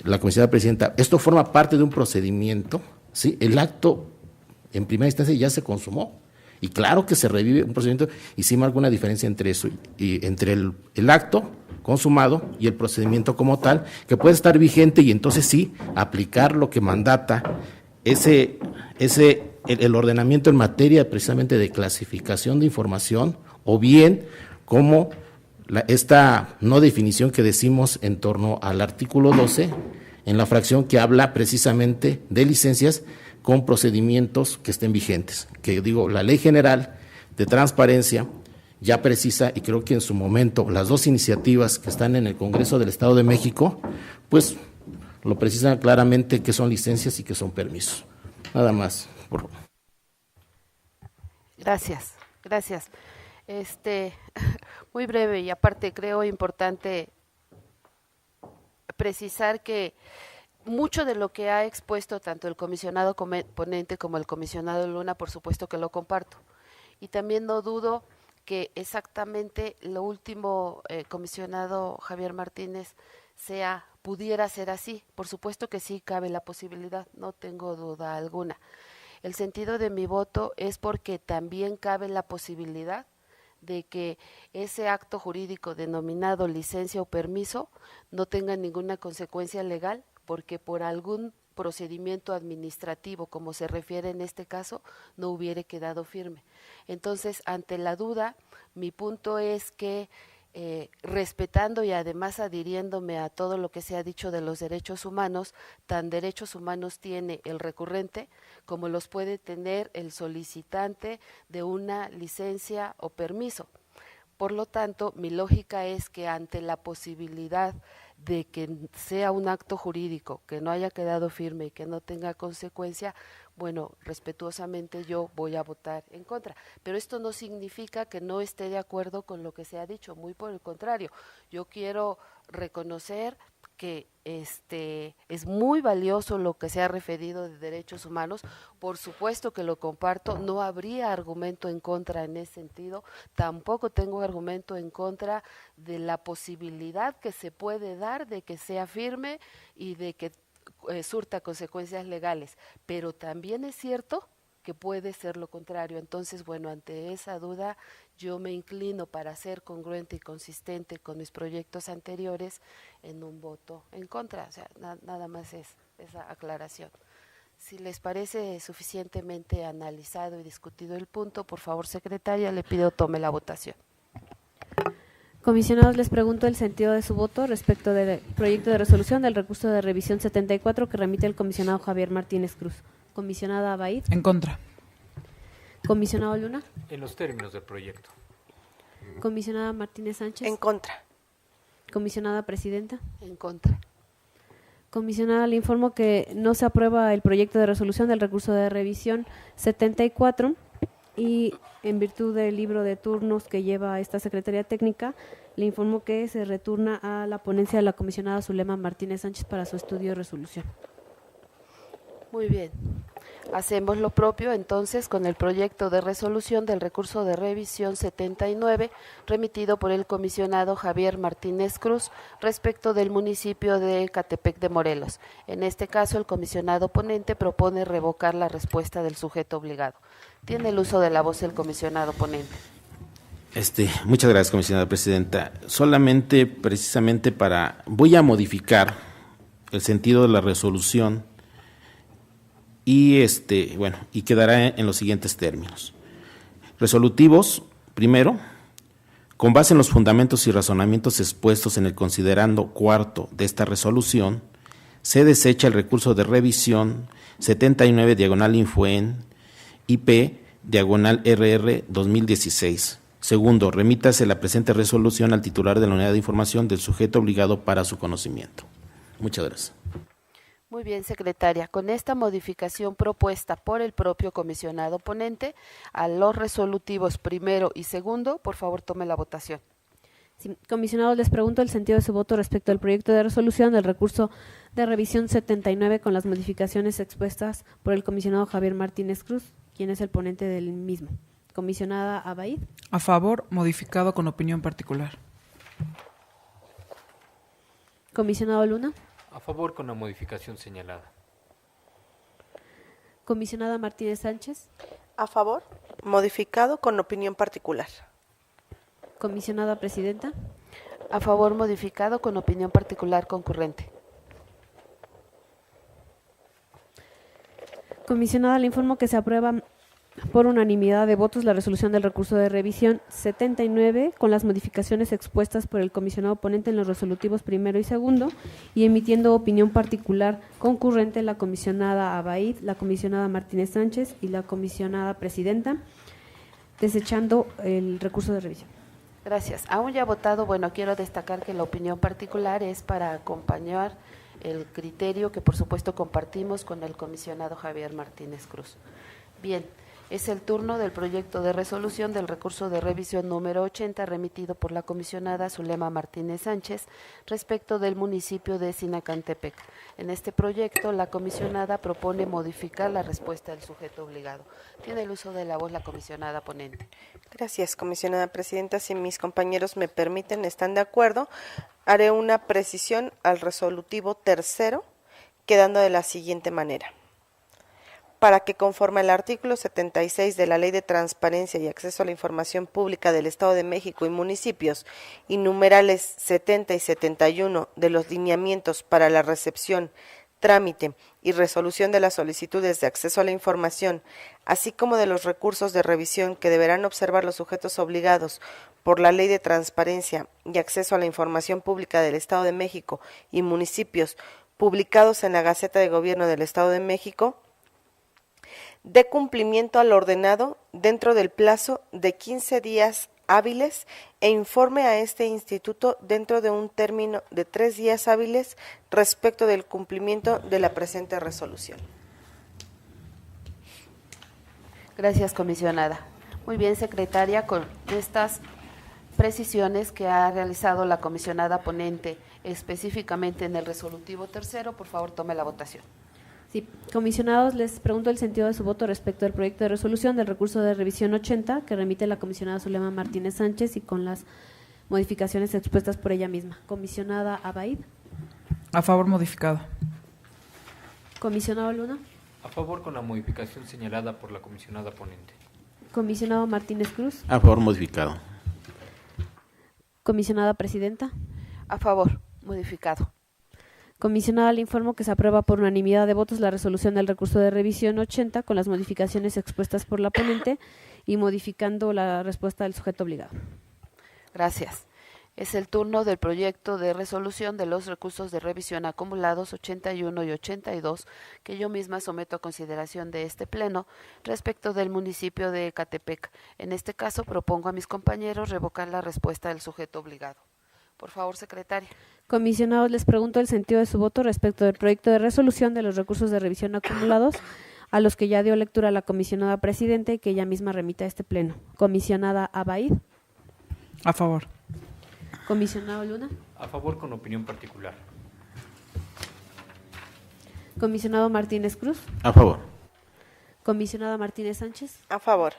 la comisionada presidenta, esto forma parte de un procedimiento, ¿sí?, el acto en primera instancia ya se consumó. Y claro que se revive un procedimiento y sí marca una diferencia entre eso y entre el acto consumado y el procedimiento como tal, que puede estar vigente y entonces sí aplicar lo que mandata el ordenamiento en materia precisamente de clasificación de información, o bien como esta no definición que decimos en torno al artículo 12, en la fracción que habla precisamente de licencias con procedimientos que estén vigentes. Que digo, la Ley General de Transparencia ya precisa, y creo que en su momento las dos iniciativas que están en el Congreso del Estado de México, pues lo precisan claramente que son licencias y que son permisos. Nada más. Gracias. Muy breve, y aparte creo importante precisar que mucho de lo que ha expuesto tanto el comisionado ponente como el comisionado Luna, por supuesto que lo comparto. Y también no dudo que exactamente lo último, comisionado Javier Martínez, pudiera ser así. Por supuesto que sí cabe la posibilidad, no tengo duda alguna. El sentido de mi voto es porque también cabe la posibilidad de que ese acto jurídico denominado licencia o permiso no tenga ninguna consecuencia legal, porque por algún procedimiento administrativo, como se refiere en este caso, no hubiera quedado firme. Entonces, ante la duda, mi punto es que respetando y además adhiriéndome a todo lo que se ha dicho de los derechos humanos, tan derechos humanos tiene el recurrente como los puede tener el solicitante de una licencia o permiso. Por lo tanto, mi lógica es que ante la posibilidad de que sea un acto jurídico que no haya quedado firme y que no tenga consecuencia, bueno, respetuosamente yo voy a votar en contra. Pero esto no significa que no esté de acuerdo con lo que se ha dicho, muy por el contrario. Yo quiero reconocer que es muy valioso lo que se ha referido de derechos humanos, por supuesto que lo comparto, no habría argumento en contra en ese sentido, tampoco tengo argumento en contra de la posibilidad que se puede dar de que sea firme y de que surta consecuencias legales, pero también es cierto que puede ser lo contrario. Entonces, bueno, ante esa duda yo me inclino para ser congruente y consistente con mis proyectos anteriores en un voto en contra. O sea, nada más es esa aclaración. Si les parece suficientemente analizado y discutido el punto, por favor, secretaria, le pido tome la votación. Comisionados, les pregunto el sentido de su voto respecto del proyecto de resolución del recurso de revisión 74 que remite el comisionado Javier Martínez Cruz. Comisionada Abaid. En contra. Comisionado Luna. En los términos del proyecto. Comisionada Martínez Sánchez. En contra. Comisionada Presidenta. En contra. Comisionada, le informo que no se aprueba el proyecto de resolución del recurso de revisión 74 y en virtud del libro de turnos que lleva esta Secretaría Técnica, le informo que se retorna a la ponencia de la comisionada Zulema Martínez Sánchez para su estudio y resolución. Muy bien. Hacemos lo propio entonces con el proyecto de resolución del recurso de revisión 79 remitido por el comisionado Javier Martínez Cruz respecto del municipio de Ecatepec de Morelos. En este caso, el comisionado ponente propone revocar la respuesta del sujeto obligado. Tiene el uso de la voz el comisionado ponente. Muchas gracias, comisionada presidenta. Solamente, precisamente voy a modificar el sentido de la resolución y y quedará en los siguientes términos. Resolutivos, primero, con base en los fundamentos y razonamientos expuestos en el considerando cuarto de esta resolución, se desecha el recurso de revisión 79/Infuen IP/RR 2016 Segundo, remítase la presente resolución al titular de la unidad de información del sujeto obligado para su conocimiento. Muchas gracias. Muy bien, secretaria. Con esta modificación propuesta por el propio comisionado ponente a los resolutivos primero y segundo, por favor tome la votación. Sí, comisionados, les pregunto el sentido de su voto respecto al proyecto de resolución del recurso de revisión 79 con las modificaciones expuestas por el comisionado Javier Martínez Cruz, quien es el ponente del mismo. Comisionada Abaid. A favor, modificado con opinión particular. Comisionado Luna. A favor con la modificación señalada. Comisionada Martínez Sánchez. A favor, modificado con opinión particular. Comisionada Presidenta. A favor, modificado con opinión particular concurrente. Comisionada, le informo que se aprueba por unanimidad de votos la resolución del recurso de revisión 79 con las modificaciones expuestas por el comisionado ponente en los resolutivos primero y segundo y emitiendo opinión particular concurrente la comisionada Abaid, la comisionada Martínez Sánchez y la comisionada Presidenta, desechando el recurso de revisión. Gracias. Aún ya votado, bueno, quiero destacar que la opinión particular es para acompañar el criterio que por supuesto compartimos con el comisionado Javier Martínez Cruz. Bien, es el turno del proyecto de resolución del recurso de revisión número 80 remitido por la comisionada Zulema Martínez Sánchez respecto del municipio de Sinacantepec. En este proyecto, la comisionada propone modificar la respuesta del sujeto obligado. Tiene el uso de la voz la comisionada ponente. Gracias, comisionada presidenta. Si mis compañeros me permiten, están de acuerdo, haré una precisión al resolutivo tercero, quedando de la siguiente manera. Para que conforme al artículo 76 de la Ley de Transparencia y Acceso a la Información Pública del Estado de México y municipios y numerales 70 y 71 de los lineamientos para la recepción, trámite y resolución de las solicitudes de acceso a la información, así como de los recursos de revisión que deberán observar los sujetos obligados por la Ley de Transparencia y Acceso a la Información Pública del Estado de México y municipios publicados en la Gaceta de Gobierno del Estado de México, dé cumplimiento al ordenado dentro del plazo de 15 días hábiles e informe a este instituto dentro de un término de 3 días hábiles respecto del cumplimiento de la presente resolución. Gracias, comisionada. Muy bien, secretaria, con estas precisiones que ha realizado la comisionada ponente específicamente en el resolutivo tercero, por favor tome la votación. Sí, comisionados, les pregunto el sentido de su voto respecto al proyecto de resolución del recurso de revisión 80 que remite la comisionada Zulema Martínez Sánchez y con las modificaciones expuestas por ella misma. Comisionada Abaid. A favor, modificado. Comisionado Luna. A favor con la modificación señalada por la comisionada ponente. Comisionado Martínez Cruz. A favor, modificado. Comisionada Presidenta. A favor, modificado. Comisionada, le informo que se aprueba por unanimidad de votos la resolución del recurso de revisión 80 con las modificaciones expuestas por la ponente y modificando la respuesta del sujeto obligado. Gracias. Es el turno del proyecto de resolución de los recursos de revisión acumulados 81 y 82 que yo misma someto a consideración de este pleno respecto del municipio de Ecatepec. En este caso propongo a mis compañeros revocar la respuesta del sujeto obligado. Por favor, secretaria. Comisionados, les pregunto el sentido de su voto respecto del proyecto de resolución de los recursos de revisión acumulados a los que ya dio lectura la comisionada presidente y que ella misma remita a este pleno. Comisionada Abaid. A favor. Comisionado Luna. A favor con opinión particular. Comisionado Martínez Cruz. A favor. Comisionada Martínez Sánchez. A favor.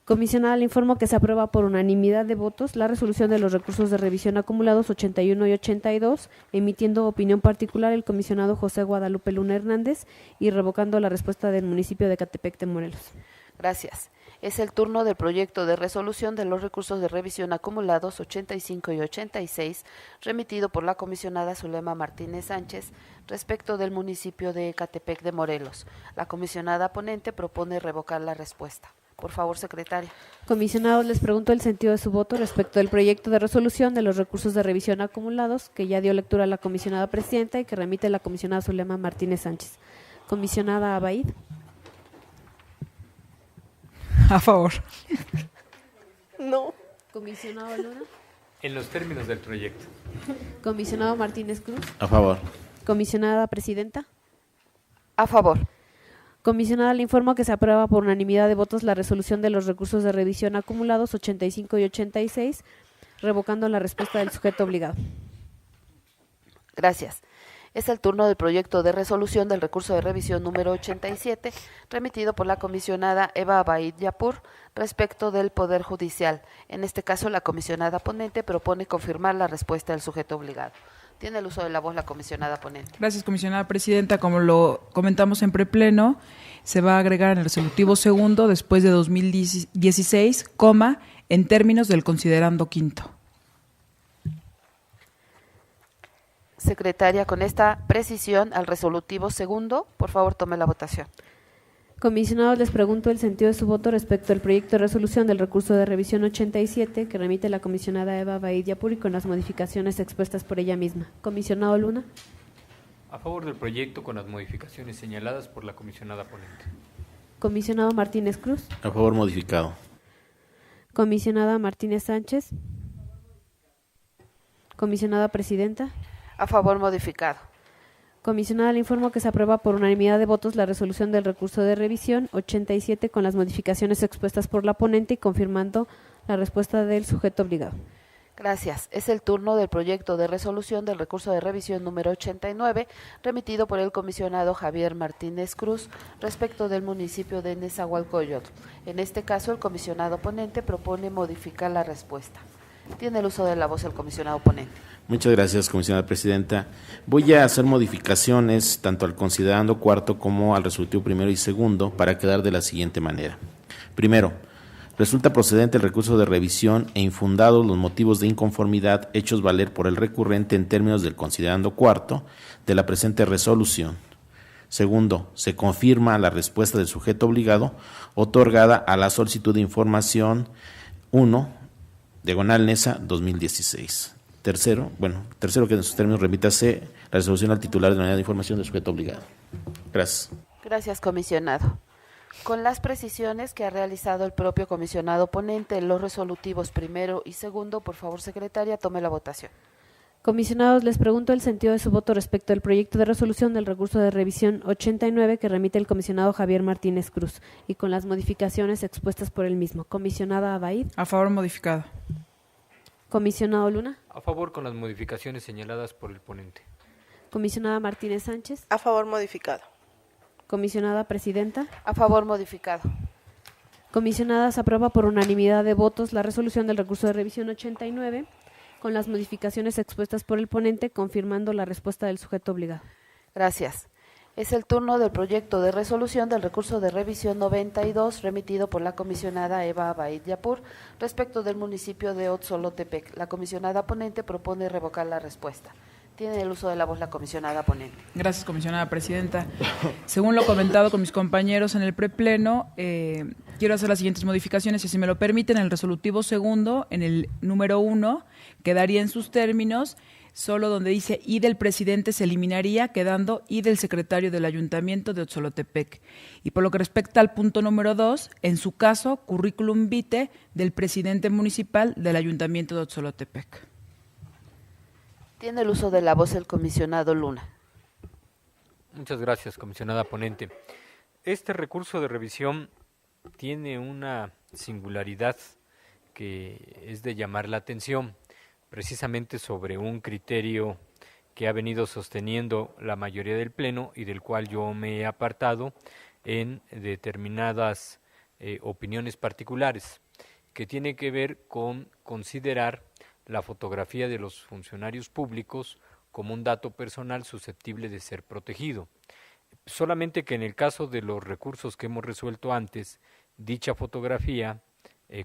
Comisionada, le informo que se aprueba por unanimidad de votos la resolución de los recursos de revisión acumulados 81 y 82, emitiendo opinión particular el comisionado José Guadalupe Luna Hernández y revocando la respuesta del municipio de Ecatepec de Morelos. Gracias. Es el turno del proyecto de resolución de los recursos de revisión acumulados 85 y 86, remitido por la comisionada Zulema Martínez Sánchez respecto del municipio de Ecatepec de Morelos. La comisionada ponente propone revocar la respuesta. Por favor, secretaria. Comisionados, les pregunto el sentido de su voto respecto del proyecto de resolución de los recursos de revisión acumulados que ya dio lectura a la comisionada presidenta y que remite la comisionada Zulema Martínez Sánchez. Comisionada Abaid. A favor. No. Comisionado Luna. En los términos del proyecto. Comisionado Martínez Cruz. A favor. Comisionada Presidenta. A favor. Comisionada, le informo que se aprueba por unanimidad de votos la resolución de los recursos de revisión acumulados 85 y 86, revocando la respuesta del sujeto obligado. Gracias. Es el turno del proyecto de resolución del recurso de revisión número 87, remitido por la comisionada Eva Abaid Yapur respecto del Poder Judicial. En este caso, la comisionada ponente propone confirmar la respuesta del sujeto obligado. Tiene el uso de la voz la comisionada ponente. Gracias, comisionada presidenta. Como lo comentamos en prepleno, se va a agregar en el resolutivo segundo, después de 2016, coma, en términos del considerando quinto. Secretaria, con esta precisión al resolutivo segundo, por favor tome la votación. Comisionados, les pregunto el sentido de su voto respecto al proyecto de resolución del recurso de revisión 87 que remite la comisionada Eva Abaid Yapur y con las modificaciones expuestas por ella misma. Comisionado Luna. A favor del proyecto con las modificaciones señaladas por la comisionada ponente. Comisionado Martínez Cruz. A favor modificado. Comisionada Martínez Sánchez. Comisionada Presidenta. A favor modificado. Comisionada, le informo que se aprueba por unanimidad de votos la resolución del recurso de revisión 87 con las modificaciones expuestas por la ponente y confirmando la respuesta del sujeto obligado. Gracias. Es el turno del proyecto de resolución del recurso de revisión número 89, remitido por el comisionado Javier Martínez Cruz respecto del municipio de Nezahualcóyotl. En este caso, el comisionado ponente propone modificar la respuesta. Tiene el uso de la voz el comisionado ponente. Muchas gracias, comisionada presidenta. Voy a hacer modificaciones tanto al considerando cuarto como al resolutivo primero y segundo para quedar de la siguiente manera. Primero, resulta procedente el recurso de revisión e infundados los motivos de inconformidad hechos valer por el recurrente en términos del considerando cuarto de la presente resolución. Segundo, se confirma la respuesta del sujeto obligado otorgada a la solicitud de información 1, diagonal NESA 2016. Tercero, que en sus términos remítase la resolución al titular de la unidad de información del sujeto obligado. Gracias. Gracias, comisionado. Con las precisiones que ha realizado el propio comisionado ponente en los resolutivos primero y segundo, por favor, secretaria, tome la votación. Comisionados, les pregunto el sentido de su voto respecto al proyecto de resolución del recurso de revisión 89 que remite el comisionado Javier Martínez Cruz y con las modificaciones expuestas por él mismo. Comisionada Abaid. A favor modificado. Comisionado Luna. A favor con las modificaciones señaladas por el ponente. Comisionada Martínez Sánchez. A favor modificado. Comisionada Presidenta. A favor modificado. Comisionada, se aprueba por unanimidad de votos la resolución del recurso de revisión 89 con las modificaciones expuestas por el ponente, confirmando la respuesta del sujeto obligado. Gracias. Es el turno del proyecto de resolución del recurso de revisión 92 remitido por la comisionada Eva Abaid Yapur respecto del municipio de Otzolotepec. La comisionada ponente propone revocar la respuesta. Tiene el uso de la voz la comisionada ponente. Gracias, comisionada presidenta. Según lo comentado con mis compañeros en el prepleno, quiero hacer las siguientes modificaciones, y si me lo permiten, en el resolutivo segundo, en el número 1, quedaría en sus términos, solo donde dice y del presidente se eliminaría, quedando y del secretario del ayuntamiento de Otzolotepec. Y por lo que respecta al punto número 2, en su caso, currículum vitae del presidente municipal del ayuntamiento de Otzolotepec. Tiene el uso de la voz el comisionado Luna. Muchas gracias, comisionada ponente. Este recurso de revisión tiene una singularidad que es de llamar la atención, precisamente sobre un criterio que ha venido sosteniendo la mayoría del Pleno y del cual yo me he apartado en determinadas opiniones particulares, que tiene que ver con considerar la fotografía de los funcionarios públicos como un dato personal susceptible de ser protegido. Solamente que en el caso de los recursos que hemos resuelto antes, dicha fotografía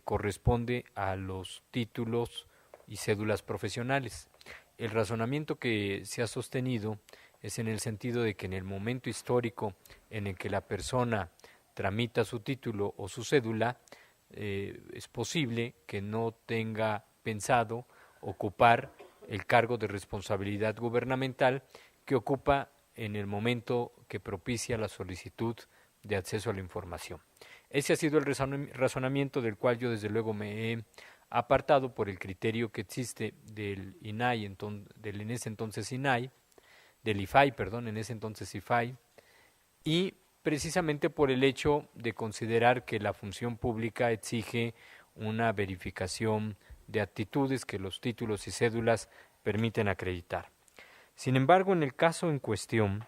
corresponde a los títulos y cédulas profesionales. El razonamiento que se ha sostenido es en el sentido de que en el momento histórico en el que la persona tramita su título o su cédula, es posible que no tenga pensado ocupar el cargo de responsabilidad gubernamental que ocupa en el momento que propicia la solicitud de acceso a la información. Ese ha sido el razonamiento del cual yo desde luego me he apartado por el criterio que existe del INAI, del en ese entonces INAI, del IFAI, perdón, en ese entonces IFAI, y precisamente por el hecho de considerar que la función pública exige una verificación de actitudes que los títulos y cédulas permiten acreditar. Sin embargo, en el caso en cuestión,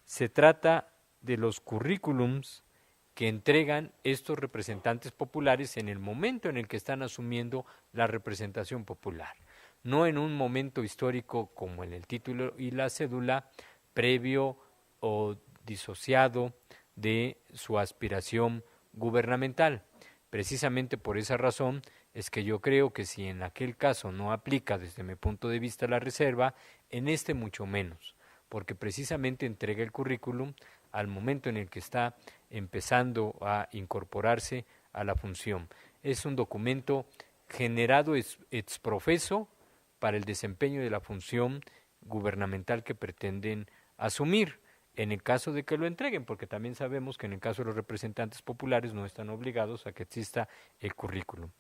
se trata de los currículums que entregan estos representantes populares en el momento en el que están asumiendo la representación popular, no en un momento histórico como en el título y la cédula previo o disociado de su aspiración gubernamental. Precisamente por esa razón es que yo creo que si en aquel caso no aplica desde mi punto de vista la reserva, en este mucho menos, porque precisamente entrega el currículum al momento en el que está empezando a incorporarse a la función. Es un documento generado ex profeso para el desempeño de la función gubernamental que pretenden asumir, en el caso de que lo entreguen, porque también sabemos que en el caso de los representantes populares no están obligados a que exista el currículum.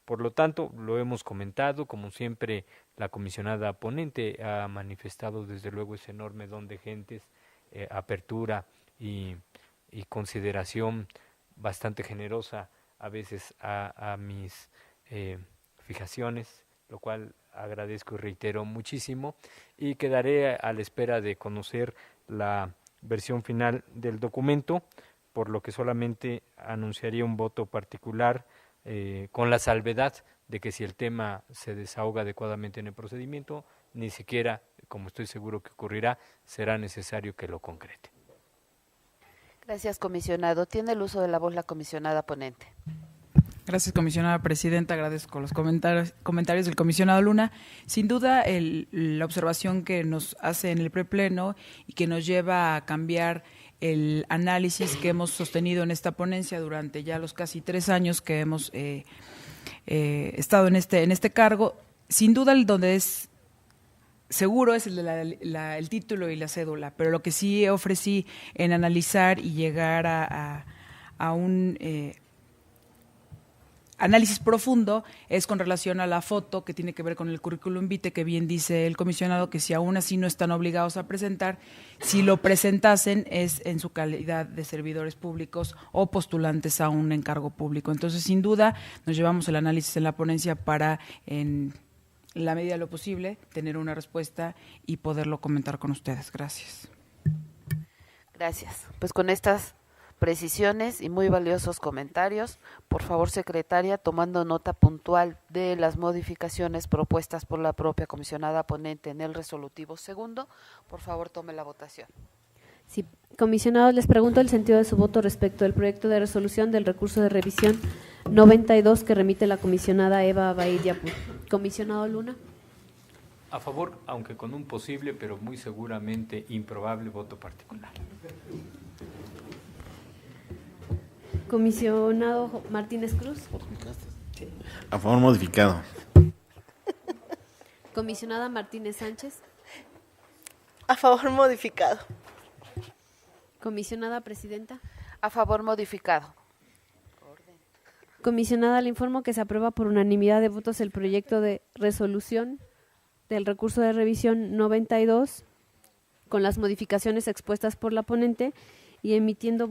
Por lo tanto, lo hemos comentado, como siempre la comisionada ponente ha manifestado desde luego ese enorme don de gentes, apertura y consideración bastante generosa a veces a mis fijaciones, lo cual agradezco y reitero muchísimo, y quedaré a la espera de conocer la versión final del documento, por lo que solamente anunciaría un voto particular con la salvedad de que si el tema se desahoga adecuadamente en el procedimiento, ni siquiera, como estoy seguro que ocurrirá, será necesario que lo concrete. Gracias, comisionado. Tiene el uso de la voz la comisionada ponente. Gracias, comisionada presidenta. Agradezco los comentarios del comisionado Luna. Sin duda, la observación que nos hace en el prepleno y que nos lleva a cambiar el análisis que hemos sostenido en esta ponencia durante ya los casi 3 años que hemos estado en este cargo, sin duda el donde es seguro es el de el título y la cédula, pero lo que sí ofrecí en analizar y llegar a un análisis profundo es con relación a la foto que tiene que ver con el currículum vitae, que bien dice el comisionado que si aún así no están obligados a presentar, si lo presentasen es en su calidad de servidores públicos o postulantes a un encargo público. Entonces, sin duda, nos llevamos el análisis en la ponencia para, en la medida de lo posible, tener una respuesta y poderlo comentar con ustedes. Gracias. Gracias. Pues con estas precisiones y muy valiosos comentarios, por favor, secretaria, tomando nota puntual de las modificaciones propuestas por la propia comisionada ponente en el resolutivo segundo, por favor, tome la votación. Sí, comisionados, les pregunto el sentido de su voto respecto al proyecto de resolución del recurso de revisión 92 que remite la comisionada Eva Abay Yapur. Comisionado Luna. A favor, aunque con un posible, pero muy seguramente improbable voto particular. Comisionado Martínez Cruz. A favor modificado. Comisionada Martínez Sánchez. A favor modificado. Comisionada Presidenta. A favor modificado. Comisionada, le informo que se aprueba por unanimidad de votos el proyecto de resolución del recurso de revisión 92 con las modificaciones expuestas por la ponente y emitiendo